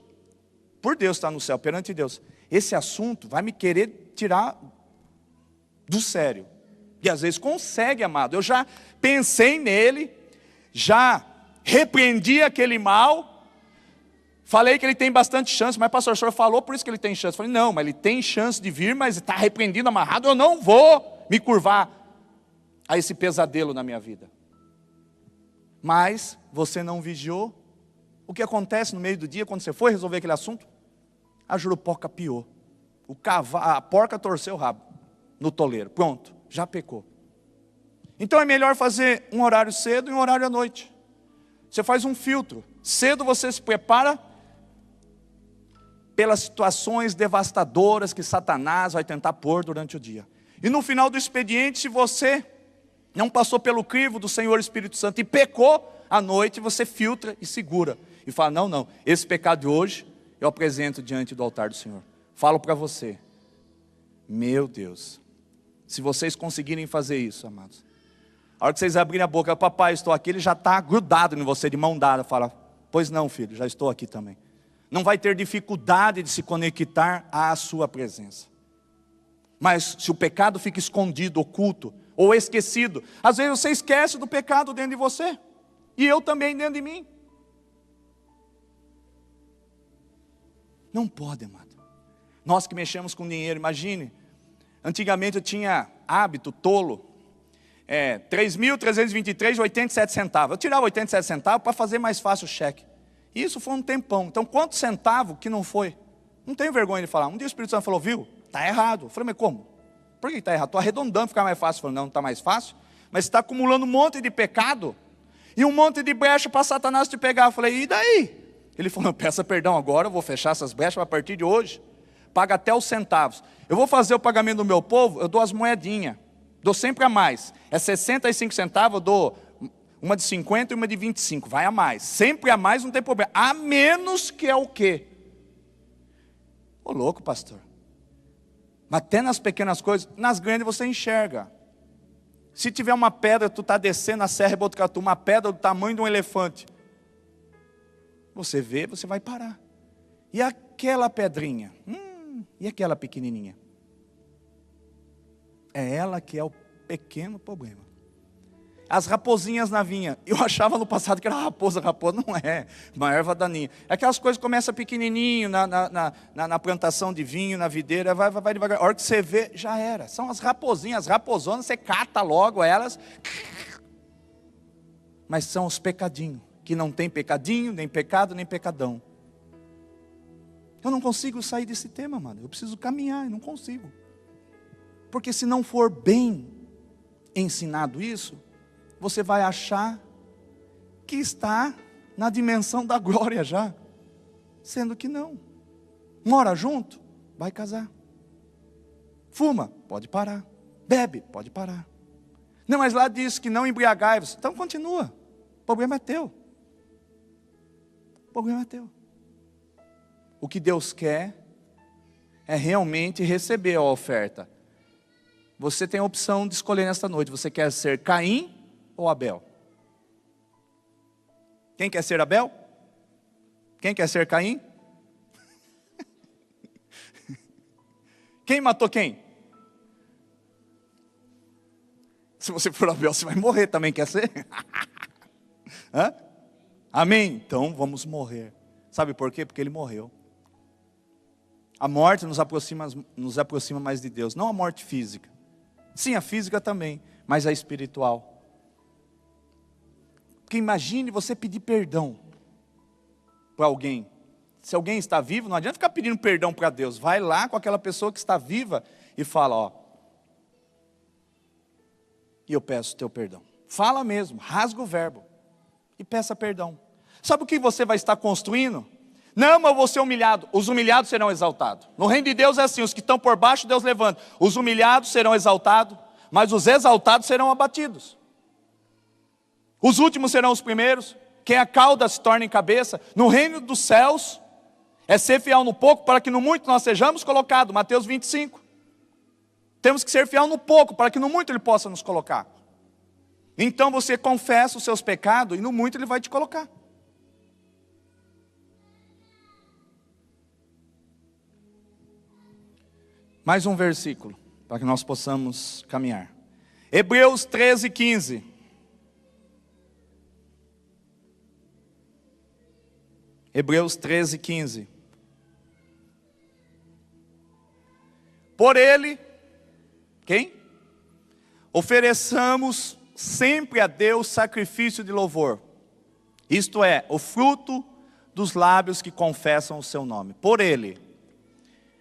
por Deus estar no céu, perante Deus, esse assunto vai me querer tirar do sério. E às vezes consegue, amado. Eu já pensei nele, já repreendi aquele mal, falei que ele tem bastante chance, mas pastor, o senhor falou, por isso que ele tem chance. Eu falei, não, mas ele tem chance de vir, mas está repreendido, amarrado, eu não vou me curvar a esse pesadelo na minha vida. Mas você não vigiou. O que acontece no meio do dia, quando você foi resolver aquele assunto? A jurupoca piou. A porca torceu o rabo no toleiro. Pronto, já pecou. Então é melhor fazer um horário cedo e um horário à noite. Você faz um filtro. Cedo você se prepara pelas situações devastadoras que Satanás vai tentar pôr durante o dia. E no final do expediente, se você não passou pelo crivo do Senhor Espírito Santo e pecou, à noite você filtra e segura. E fala, não, esse pecado de hoje eu apresento diante do altar do Senhor. Falo para você, meu Deus, se vocês conseguirem fazer isso, amados, a hora que vocês abrirem a boca, papai, estou aqui, ele já está grudado em você, de mão dada, fala, pois não, filho, já estou aqui também. Não vai ter dificuldade de se conectar à sua presença. Mas se o pecado fica escondido, oculto, ou esquecido, às vezes você esquece do pecado dentro de você, e eu também dentro de mim. Não pode, amado. Nós que mexemos com dinheiro, imagine, antigamente eu tinha hábito tolo, 3.323,87 centavos. Eu tirava 87 centavos para fazer mais fácil o cheque. E isso foi um tempão. Então quantos centavos que não foi? Não tenho vergonha de falar. Um dia o Espírito Santo falou, viu? Está errado. Eu falei, mas como? Por que está errado? Estou arredondando, ficar mais fácil. Eu falei, não está mais fácil. Mas você está acumulando um monte de pecado e um monte de brecha para Satanás te pegar. Eu falei, e daí? Ele falou, peça perdão agora, eu vou fechar essas brechas a partir de hoje. Paga até os centavos. Eu vou fazer o pagamento do meu povo, eu dou as moedinhas. Dou sempre a mais. É 65 centavos, eu dou uma de 50 e uma de 25. Vai a mais. Sempre a mais, não tem problema. A menos que é o quê? Ô louco, pastor. Mas até nas pequenas coisas, nas grandes você enxerga. Se tiver uma pedra, tu está descendo a Serra de Botucatu, uma pedra do tamanho de um elefante. Você vê, você vai parar. E aquela pedrinha? E aquela pequenininha? É ela que é o pequeno problema. As raposinhas na vinha. Eu achava no passado que era raposa não é. Uma erva daninha. Aquelas coisas que começam pequenininho na plantação de vinho, na videira, vai devagar. A hora que você vê, já era. São as raposinhas, as raposonas, você cata logo elas. mas são os pecadinhos, que não tem pecadinho, nem pecado, nem pecadão. Eu não consigo sair desse tema, mano. Eu preciso caminhar, eu não consigo. Porque se não for bem ensinado isso, você vai achar que está na dimensão da glória já, sendo que não. Mora junto, vai casar. Fuma, pode parar. Bebe, pode parar. Não, mas lá diz que não embriagai-vos. Então continua. O problema é teu. O problema é teu. O que Deus quer é realmente receber a oferta. Você tem a opção de escolher nesta noite. Você quer ser Caim ou Abel? Quem quer ser Abel? Quem quer ser Caim? Quem matou quem? Se você for Abel, você vai morrer também, quer ser? Hã? Amém? Então vamos morrer. Sabe por quê? Porque ele morreu. A morte nos aproxima mais de Deus. Não a morte física. Sim, a física também, mas a espiritual. Porque imagine você pedir perdão para alguém. Se alguém está vivo, não adianta ficar pedindo perdão para Deus. Vai lá com aquela pessoa que está viva e fala, ó, e eu peço teu perdão. Fala mesmo, rasga o verbo e peça perdão. Sabe o que você vai estar construindo? Não, mas eu vou ser humilhado. Os humilhados serão exaltados. No reino de Deus é assim, os que estão por baixo, Deus levanta. Os humilhados serão exaltados, mas os exaltados serão abatidos. Os últimos serão os primeiros. Quem é cauda se torna em cabeça. No reino dos céus, é ser fiel no pouco, para que no muito nós sejamos colocados. Mateus 25. Temos que ser fiel no pouco, para que no muito Ele possa nos colocar. Então você confessa os seus pecados, e no muito Ele vai te colocar. Mais um versículo, para que nós possamos caminhar. Hebreus 13, 15. Hebreus 13, 15. Por ele, quem? Ofereçamos sempre a Deus sacrifício de louvor. Isto é, o fruto dos lábios que confessam o seu nome. Por ele.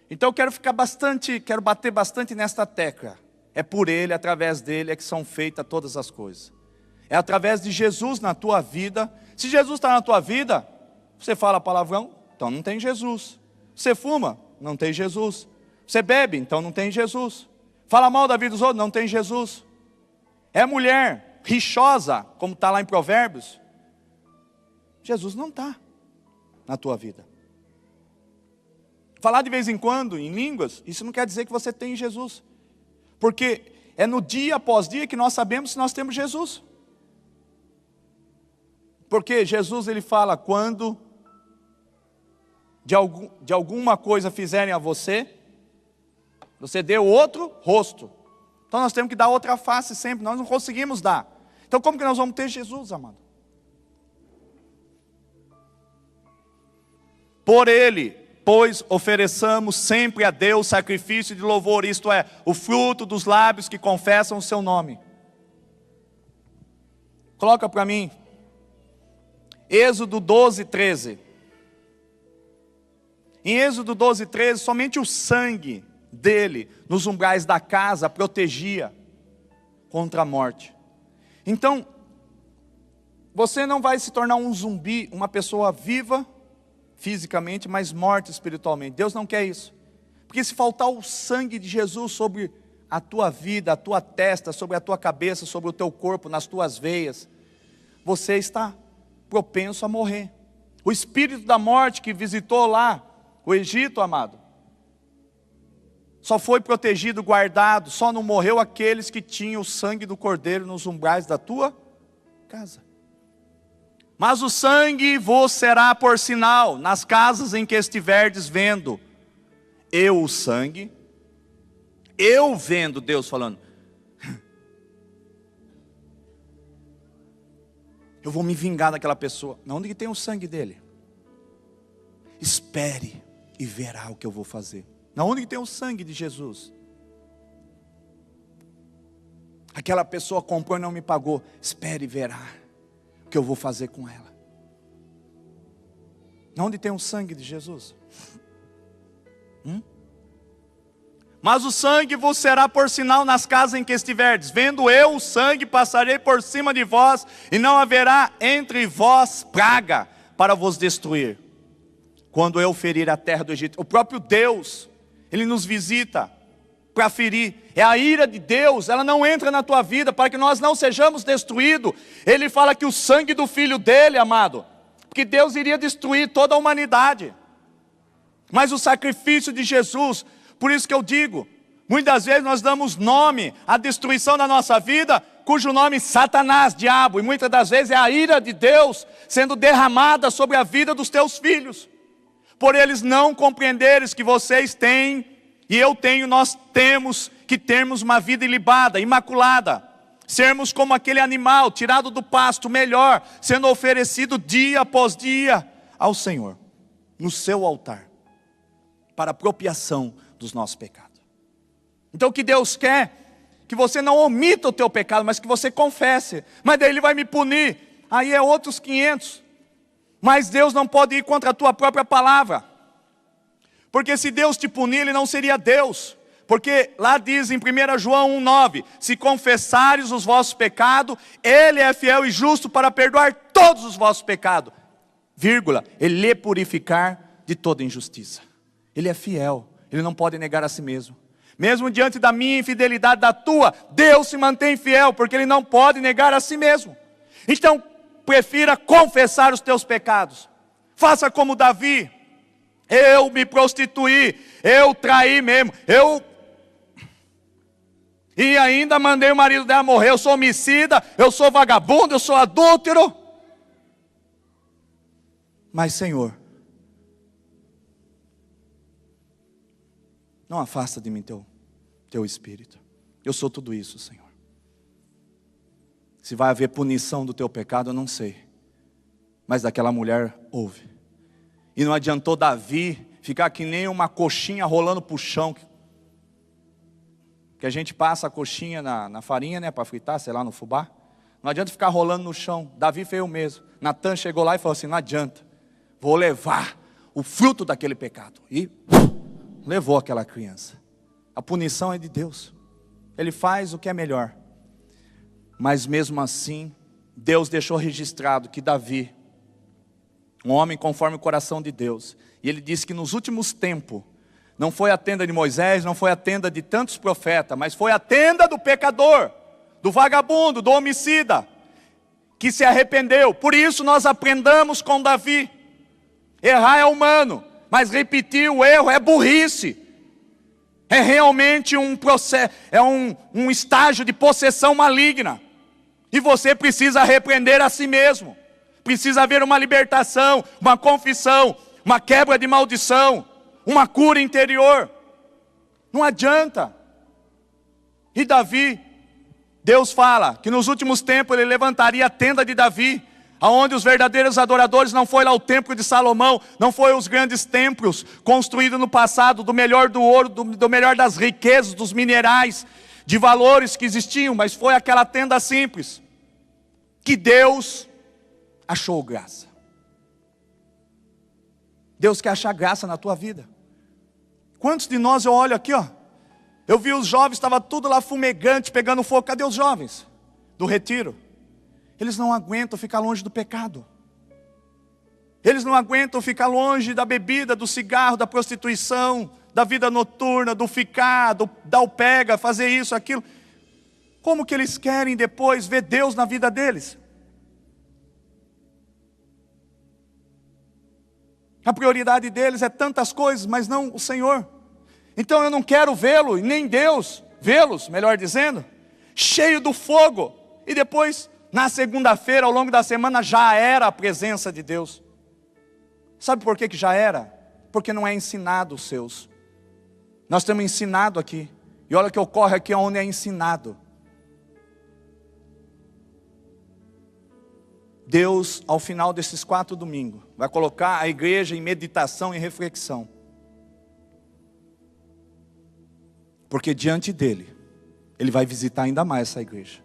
Então eu quero bater bastante nesta tecla. É por ele, através dele é que são feitas todas as coisas. É através de Jesus na tua vida. Se Jesus está na tua vida, você fala palavrão, então não tem Jesus. Você fuma, não tem Jesus. Você bebe, então não tem Jesus. Fala mal da vida dos outros, não tem Jesus. É mulher rixosa, como está lá em Provérbios. Jesus não está na tua vida. Falar de vez em quando em línguas, isso não quer dizer que você tem Jesus. Porque é no dia após dia que nós sabemos se nós temos Jesus. Porque Jesus ele fala, quando de alguma coisa fizerem a você, você dê o outro rosto. Então nós temos que dar outra face sempre, nós não conseguimos dar. Então como que nós vamos ter Jesus, amado? Por ele, pois ofereçamos sempre a Deus sacrifício de louvor, isto é, o fruto dos lábios que confessam o seu nome. Coloca para mim, Êxodo 12, 13. Em Êxodo 12, 13, somente o sangue dele nos umbrais da casa protegia contra a morte. Então, você não vai se tornar um zumbi, uma pessoa viva fisicamente, mas morta espiritualmente. Deus não quer isso. Porque se faltar o sangue de Jesus sobre a tua vida, a tua testa, sobre a tua cabeça, sobre o teu corpo, nas tuas veias, você está propenso a morrer. O espírito da morte que visitou lá o Egito, amado, só foi protegido, guardado, só não morreu aqueles que tinham o sangue do cordeiro nos umbrais da tua casa. Mas o sangue vos será por sinal nas casas em que estiverdes vendo. Eu o sangue, eu vendo, Deus falando. Eu vou me vingar daquela pessoa. Onde que tem o sangue dele? Espere e verá o que eu vou fazer. Onde que tem o sangue de Jesus? Aquela pessoa comprou e não me pagou. Espere e verá o que eu vou fazer com ela. Onde tem o sangue de Jesus? Mas o sangue vos será por sinal nas casas em que estiverdes. Vendo eu o sangue, passarei por cima de vós, e não haverá entre vós praga para vos destruir. Quando eu ferir a terra do Egito, o próprio Deus, Ele nos visita para ferir. É a ira de Deus, ela não entra na tua vida para que nós não sejamos destruídos. Ele fala que o sangue do Filho dele, amado, porque Deus iria destruir toda a humanidade. Mas o sacrifício de Jesus, por isso que eu digo, muitas vezes nós damos nome à destruição da nossa vida, cujo nome é Satanás, diabo, e muitas das vezes é a ira de Deus sendo derramada sobre a vida dos teus filhos, por eles não compreenderes que vocês têm, e eu tenho, nós temos que termos uma vida ilibada, imaculada, sermos como aquele animal tirado do pasto melhor, sendo oferecido dia após dia ao Senhor, no seu altar, para apropriação dos nossos pecados. Então o que Deus quer, que você não omita o teu pecado, mas que você confesse. Mas daí Ele vai me punir, aí é outros 500. Mas Deus não pode ir contra a tua própria palavra, porque se Deus te punir, Ele não seria Deus. Porque lá diz em 1 João 1,9, se confessares os vossos pecados, Ele é fiel e justo para perdoar todos os vossos pecados, vírgula, Ele lhe purificar de toda injustiça. Ele é fiel, Ele não pode negar a si mesmo. Mesmo diante da minha infidelidade, da tua, Deus se mantém fiel, porque Ele não pode negar a si mesmo. Então, prefira confessar os teus pecados. Faça como Davi. Eu me prostituí, eu traí mesmo, e ainda mandei o marido dela morrer, eu sou homicida, eu sou vagabundo, eu sou adúltero. Mas Senhor, não afasta de mim teu espírito. Eu sou tudo isso, Senhor. Se vai haver punição do teu pecado, eu não sei. Mas daquela mulher houve. E não adiantou Davi ficar que nem uma coxinha rolando para o chão. Que a gente passa a coxinha na farinha, né, para fritar, sei lá, no fubá. Não adianta ficar rolando no chão. Davi fez o mesmo. Natan chegou lá e falou assim, não adianta. Vou levar o fruto daquele pecado. E levou aquela criança. A punição é de Deus. Ele faz o que é melhor. Mas mesmo assim, Deus deixou registrado que Davi, um homem conforme o coração de Deus, e ele disse que nos últimos tempos, não foi a tenda de Moisés, não foi a tenda de tantos profetas, mas foi a tenda do pecador, do vagabundo, do homicida, que se arrependeu. Por isso nós aprendamos com Davi. Errar é humano, mas repetir o erro é burrice. É realmente um processo, é um estágio de possessão maligna. E você precisa repreender a si mesmo. Precisa haver uma libertação, uma confissão, uma quebra de maldição, uma cura interior. Não adianta. E Davi, Deus fala que nos últimos tempos Ele levantaria a tenda de Davi, aonde os verdadeiros adoradores não foi lá o templo de Salomão, não foi os grandes templos construídos no passado, do melhor do ouro, do melhor das riquezas, dos minerais, de valores que existiam, mas foi aquela tenda simples, que Deus achou graça. Deus quer achar graça na tua vida. Quantos de nós, eu olho aqui, ó, eu vi os jovens, estava tudo lá fumegante, pegando fogo. Cadê os jovens do retiro? Eles não aguentam ficar longe do pecado. Eles não aguentam ficar longe da bebida, do cigarro, da prostituição, da vida noturna, do ficar, do dar o pega, fazer isso, aquilo. Como que eles querem depois ver Deus na vida deles? A prioridade deles é tantas coisas, mas não o Senhor. Então eu não quero vê-lo, nem Deus, vê-los, melhor dizendo, cheio do fogo. E depois, na segunda-feira, ao longo da semana, já era a presença de Deus. Sabe por que já era? Porque não é ensinado os seus. Nós temos ensinado aqui. E olha que ocorre aqui onde é ensinado. Deus, ao final desses 4 domingos, vai colocar a igreja em meditação e reflexão. Porque diante dele, ele vai visitar ainda mais essa igreja.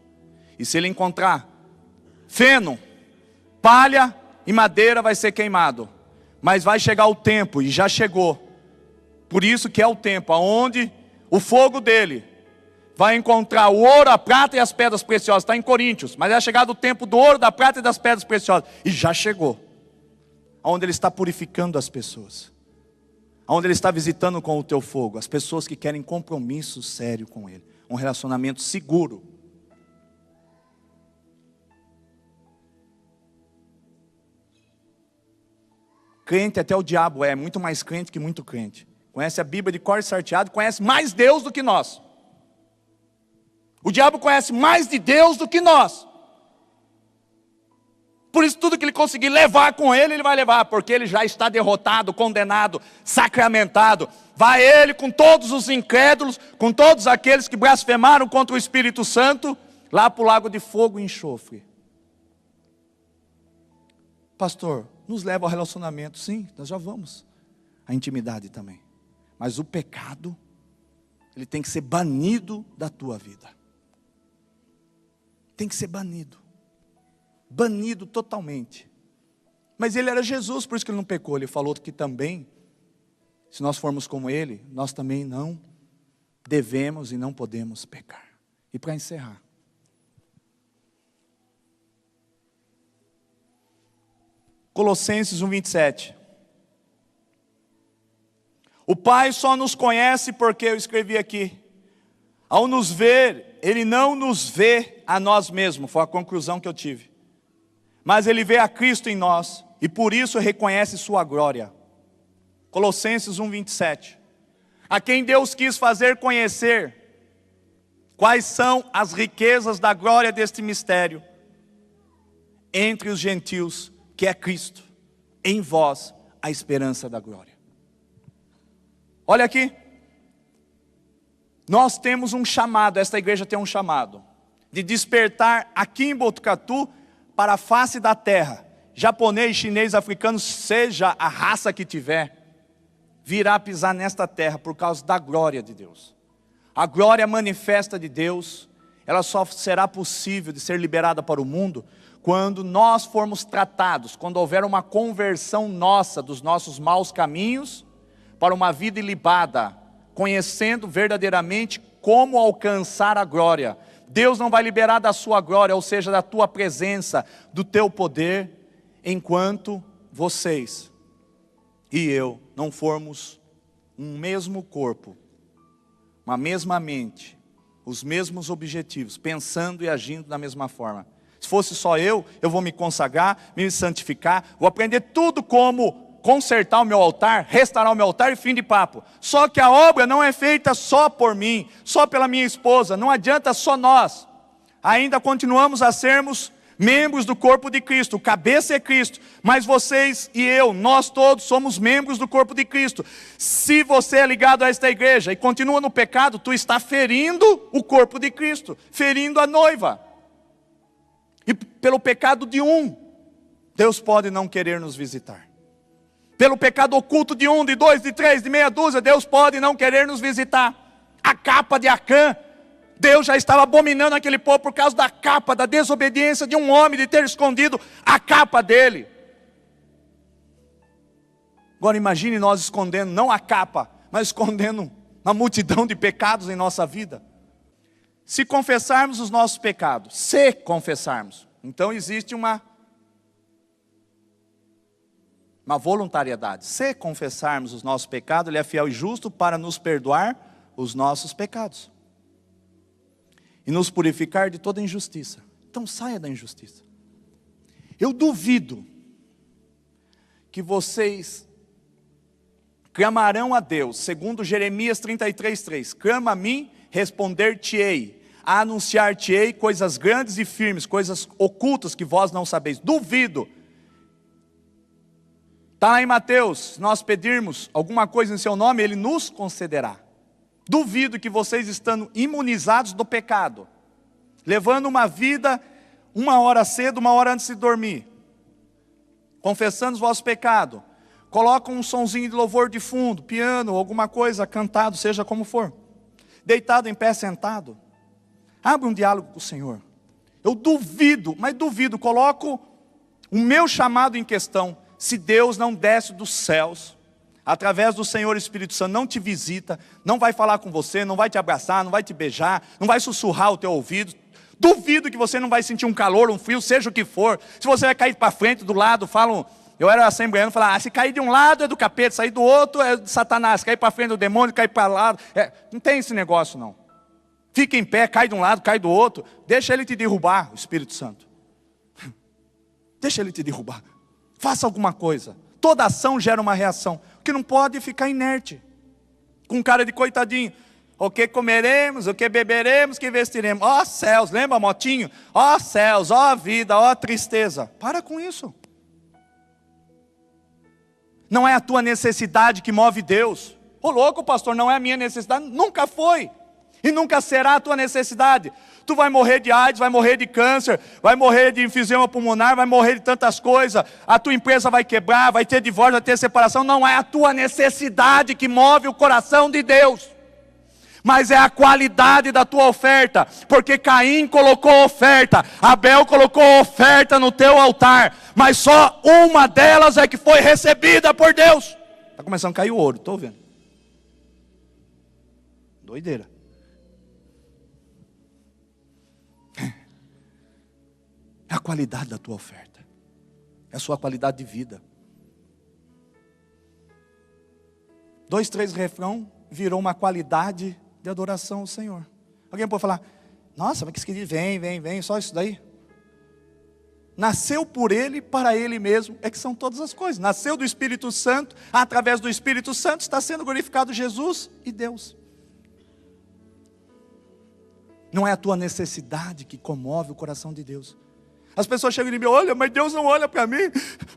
E se ele encontrar feno, palha e madeira vai ser queimado, mas vai chegar o tempo, e já chegou, por isso que é o tempo, onde o fogo dele vai encontrar o ouro, a prata e as pedras preciosas. Está em Coríntios, mas é chegado o tempo do ouro, da prata e das pedras preciosas, e já chegou, onde ele está purificando as pessoas, onde ele está visitando com o teu fogo, as pessoas que querem compromisso sério com ele, um relacionamento seguro. Crente, até o diabo é muito mais crente que muito crente. Conhece a Bíblia de cor e salteado, conhece mais Deus do que nós. O diabo conhece mais de Deus do que nós. Por isso tudo que ele conseguir levar com ele, ele vai levar, porque ele já está derrotado, condenado, sacramentado. Vai ele com todos os incrédulos, com todos aqueles que blasfemaram contra o Espírito Santo, lá para o lago de fogo e enxofre. Pastor, nos leva ao relacionamento, sim, nós já vamos. A intimidade também. Mas o pecado, ele tem que ser banido da tua vida. Tem que ser banido. Banido totalmente. Mas ele era Jesus, por isso que ele não pecou. Ele falou que também, se nós formos como ele, nós também não devemos e não podemos pecar. E para encerrar, Colossenses 1:27. O Pai só nos conhece porque eu escrevi aqui. Ao nos ver, Ele não nos vê a nós mesmos, foi a conclusão que eu tive. Mas Ele vê a Cristo em nós, e por isso reconhece sua glória. Colossenses 1:27. A quem Deus quis fazer conhecer quais são as riquezas da glória deste mistério entre os gentios, que é Cristo, em vós a esperança da glória. Olha aqui, nós temos um chamado, esta igreja tem um chamado, de despertar aqui em Botucatu, para a face da terra, japonês, chinês, africano, seja a raça que tiver, virá pisar nesta terra, por causa da glória de Deus. A glória manifesta de Deus, ela só será possível de ser liberada para o mundo, quando nós formos tratados, quando houver uma conversão nossa, dos nossos maus caminhos, para uma vida ilibada, conhecendo verdadeiramente como alcançar a glória. Deus não vai liberar da sua glória, ou seja, da tua presença, do teu poder, enquanto vocês e eu não formos um mesmo corpo, uma mesma mente, os mesmos objetivos, pensando e agindo da mesma forma. Se fosse só eu vou me consagrar, me santificar, vou aprender tudo como consertar o meu altar, restaurar o meu altar e fim de papo. Só que a obra não é feita só por mim, só pela minha esposa, não adianta só nós. Ainda continuamos a sermos membros do corpo de Cristo, o cabeça é Cristo, mas vocês e eu, nós todos somos membros do corpo de Cristo. Se você é ligado a esta igreja e continua no pecado, tu está ferindo o corpo de Cristo, ferindo a noiva. E pelo pecado de um, Deus pode não querer nos visitar. Pelo pecado oculto de um, de dois, de três, de meia dúzia, Deus pode não querer nos visitar. A capa de Acã, Deus já estava abominando aquele povo por causa da capa, da desobediência de um homem, de ter escondido a capa dele. Agora imagine nós escondendo, não a capa, mas escondendo uma multidão de pecados em nossa vida. Se confessarmos os nossos pecados, se confessarmos, então existe uma voluntariedade. Se confessarmos os nossos pecados, Ele é fiel e justo para nos perdoar os nossos pecados e nos purificar de toda injustiça. Então saia da injustiça. Eu duvido que vocês clamarão a Deus, segundo Jeremias 33:3, clama a mim, responder-te-ei, anunciar-te-ei coisas grandes e firmes, coisas ocultas que vós não sabeis. Duvido. Está lá em Mateus, se nós pedirmos alguma coisa em seu nome, Ele nos concederá. Duvido que vocês estando imunizados do pecado, levando uma vida 1 hora cedo, 1 hora antes de dormir, confessando os vossos pecados, colocam um sonzinho de louvor de fundo, piano, alguma coisa, cantado, seja como for, deitado em pé, sentado, abre um diálogo com o Senhor. Eu duvido, mas duvido, coloco O meu chamado em questão, se Deus não desce dos céus, através do Senhor Espírito Santo, não te visita, não vai falar com você, não vai te abraçar, não vai te beijar, não vai sussurrar o teu ouvido, duvido que você não vai sentir um calor, um frio, seja o que for. Se você vai cair para frente, do lado, falam, eu era assembleano, falava, se cair de um lado é do capeta, sair do outro é de Satanás, cair para frente do demônio, cair para lá, não tem esse negócio não. Fica em pé, cai de um lado, cai do outro, deixa ele te derrubar, o Espírito Santo. Deixa ele te derrubar. Faça alguma coisa. Toda ação gera uma reação. O que não pode é ficar inerte, com cara de coitadinho. O que comeremos, o que beberemos, o que vestiremos. Ó céus, lembra Motinho? Ó céus, ó vida, ó tristeza. Para com isso. Não é a tua necessidade que move Deus. Ô louco, pastor, não é a minha necessidade. Nunca foi. E nunca será a tua necessidade. Tu vai morrer de AIDS, vai morrer de câncer, vai morrer de enfisema pulmonar, vai morrer de tantas coisas. A tua empresa vai quebrar, vai ter divórcio, vai ter separação. Não é a tua necessidade que move o coração de Deus. Mas é a qualidade da tua oferta. Porque Caim colocou oferta, Abel colocou oferta no teu altar. Mas só uma delas é que foi recebida por Deus. Está começando a cair o ouro, estou vendo. Doideira. É a qualidade da tua oferta. É a sua qualidade de vida. 2, 3 refrão virou uma qualidade de adoração ao Senhor. Alguém pode falar, nossa, mas que esquisito, vem, só isso daí. Nasceu por Ele, para Ele mesmo, é que são todas as coisas. Nasceu do Espírito Santo, através do Espírito Santo está sendo glorificado Jesus e Deus. Não é a tua necessidade que comove o coração de Deus. As pessoas chegam e me olham, mas Deus não olha para mim,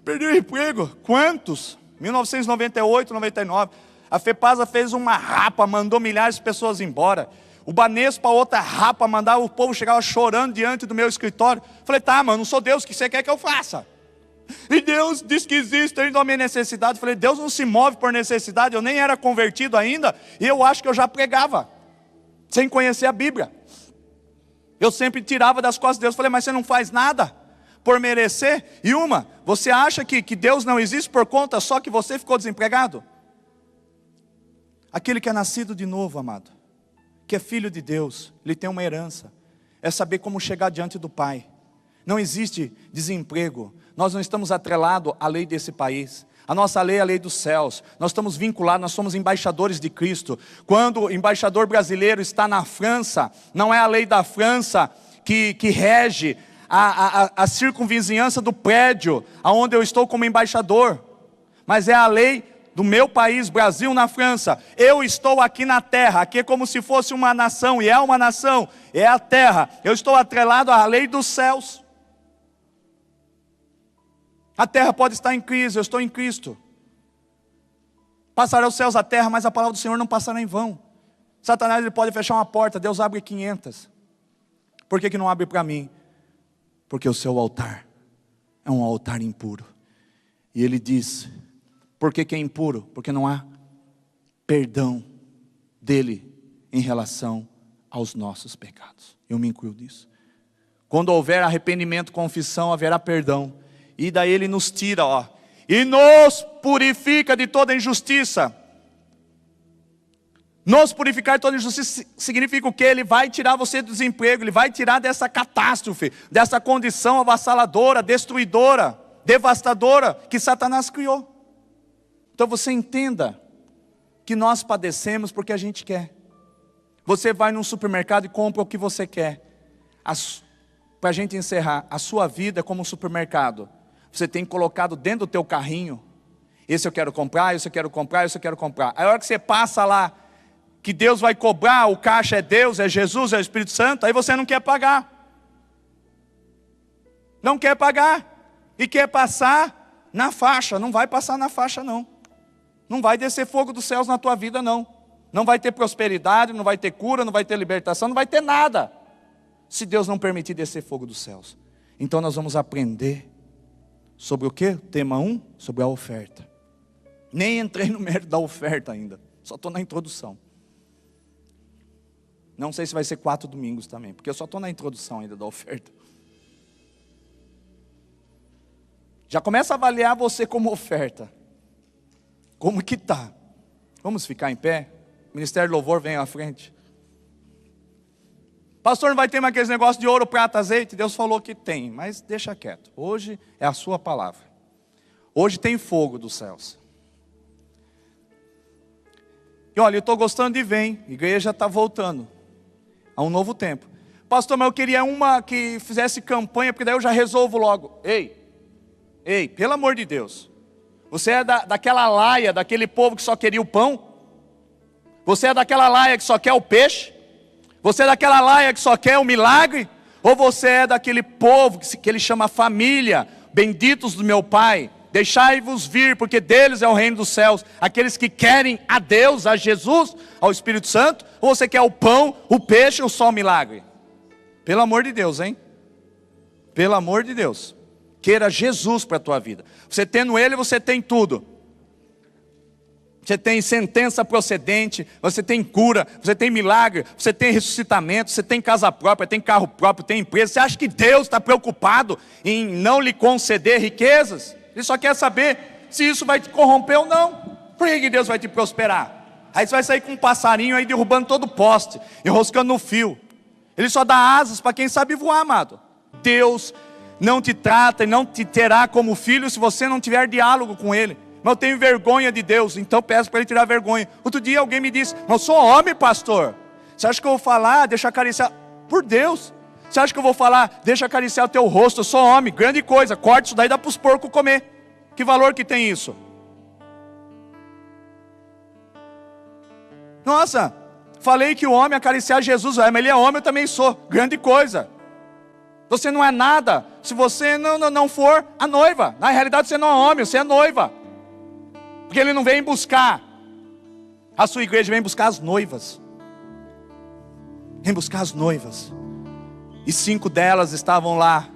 perdi o emprego. Quantos? 1998, 99, a FEPASA fez uma rapa, mandou milhares de pessoas embora. O Banespa, outra rapa, mandava o povo, chegava chorando diante do meu escritório. Falei, tá, mano, não sou Deus, o que você quer que eu faça? E Deus diz que existe ainda a minha necessidade. Falei, Deus não se move por necessidade, eu nem era convertido ainda, e eu acho que eu já pregava, sem conhecer a Bíblia. Eu sempre tirava das costas de Deus. Falei, mas você não faz nada por merecer? E você acha que Deus não existe por conta só que você ficou desempregado? Aquele que é nascido de novo, amado, que é filho de Deus, ele tem uma herança. É saber como chegar diante do Pai. Não existe desemprego. Nós não estamos atrelados à lei desse país. A nossa lei é a lei dos céus. Nós estamos vinculados, nós somos embaixadores de Cristo. Quando o embaixador brasileiro está na França, não é a lei da França que rege a circunvizinhança do prédio aonde eu estou como embaixador, mas é a lei do meu país, Brasil, na França. Eu estou aqui na terra, aqui é como se fosse uma nação, e é uma nação, é a terra. Eu estou atrelado à lei dos céus. A terra pode estar em crise, eu estou em Cristo. Passará os céus a terra, mas a palavra do Senhor não passará em vão. Satanás ele pode fechar uma porta, Deus abre 500. Por que não abre para mim? Porque o seu altar é um altar impuro. E ele diz, por que é impuro? Porque não há perdão dele em relação aos nossos pecados. Eu me incluo nisso. Quando houver arrependimento, confissão, haverá perdão. E daí ele nos tira, e nos purifica de toda injustiça. Nos purificar de toda injustiça significa o quê? Ele vai tirar você do desemprego, ele vai tirar dessa catástrofe, dessa condição avassaladora, destruidora, devastadora que Satanás criou. Então você entenda que nós padecemos porque a gente quer. Você vai num supermercado e compra o que você quer. Para a gente encerrar, a sua vida é como um supermercado. Você tem colocado dentro do teu carrinho, esse eu quero comprar, esse eu quero comprar, esse eu quero comprar. A hora que você passa lá, que Deus vai cobrar, o caixa é Deus, é Jesus, é o Espírito Santo, aí você não quer pagar. Não quer pagar. E quer passar na faixa. Não vai passar na faixa não. Não vai descer fogo dos céus na tua vida não. Não vai ter prosperidade, não vai ter cura, não vai ter libertação, não vai ter nada. Se Deus não permitir descer fogo dos céus. Então nós vamos aprender sobre o que? Tema 1, sobre a oferta. Nem entrei no mérito da oferta ainda. Só estou na introdução. Não sei se vai ser 4 domingos também, porque eu só estou na introdução ainda da oferta. Já começa a avaliar você como oferta. Como que está? Vamos ficar em pé? O Ministério do Louvor vem à frente. Pastor, não vai ter mais aqueles negócios de ouro, prata, azeite? Deus falou que tem, mas deixa quieto. Hoje é a sua palavra. Hoje tem fogo dos céus. E olha, eu estou gostando de ver, hein? A igreja está voltando a um novo tempo. Pastor, mas eu queria uma que fizesse campanha, porque daí eu já resolvo logo. Ei, pelo amor de Deus. Você é daquela laia, daquele povo que só queria o pão? Você é daquela laia que só quer o peixe? Você é daquela laia que só quer o milagre? Ou você é daquele povo que ele chama família, benditos do meu Pai? Deixai-vos vir, porque deles é o reino dos céus. Aqueles que querem a Deus, a Jesus, ao Espírito Santo. Ou você quer o pão, o peixe ou só o milagre? Pelo amor de Deus, hein? Pelo amor de Deus. Queira Jesus para a tua vida. Você tendo Ele, você tem tudo. Você tem sentença procedente, você tem cura, você tem milagre, você tem ressuscitamento, você tem casa própria, tem carro próprio, tem empresa. Você acha que Deus está preocupado em não lhe conceder riquezas? Ele só quer saber se isso vai te corromper ou não. Por que Deus vai te prosperar? Aí você vai sair com um passarinho aí derrubando todo o poste, enroscando no fio. Ele só dá asas para quem sabe voar, amado. Deus não te trata e não te terá como filho se você não tiver diálogo com Ele. Mas eu tenho vergonha de Deus, então peço para Ele tirar vergonha. Outro dia alguém me disse, mas eu sou homem, pastor. Você acha que eu vou falar, deixa acariciar? Por Deus. Você acha que eu vou falar, deixa acariciar o teu rosto? Eu sou homem, grande coisa, corta isso daí, dá para os porcos comer. Que valor que tem isso? Nossa, falei que o homem acariciar Jesus, mas ele é homem, eu também sou, grande coisa. Você não é nada se você não for a noiva. Na realidade você não é homem, você é noiva. Porque Ele não vem buscar a sua igreja, vem buscar as noivas. Vem buscar as noivas. E 5 delas estavam lá,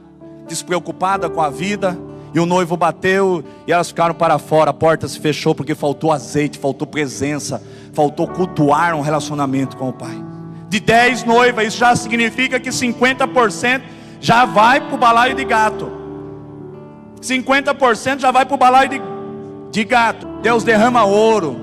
despreocupadas com a vida. E o noivo bateu e elas ficaram para fora. A porta se fechou porque faltou azeite, faltou presença, faltou cultuar um relacionamento com o Pai. De 10 noivas, isso já significa que 50% já vai para o balaio de gato. 50% já vai para o balaio de gato. Deus derrama ouro.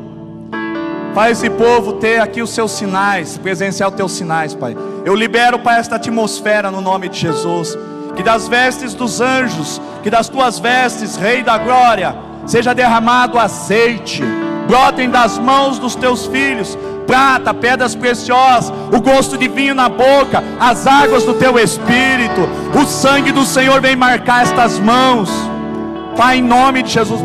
Faz esse povo ter aqui os seus sinais, presenciar os teus sinais, Pai. Eu libero para esta atmosfera no nome de Jesus. Que das vestes dos anjos, que das tuas vestes, Rei da Glória, seja derramado azeite. Brotem das mãos dos teus filhos prata, pedras preciosas, o gosto de vinho na boca, as águas do teu espírito. O sangue do Senhor vem marcar estas mãos, Pai, em nome de Jesus.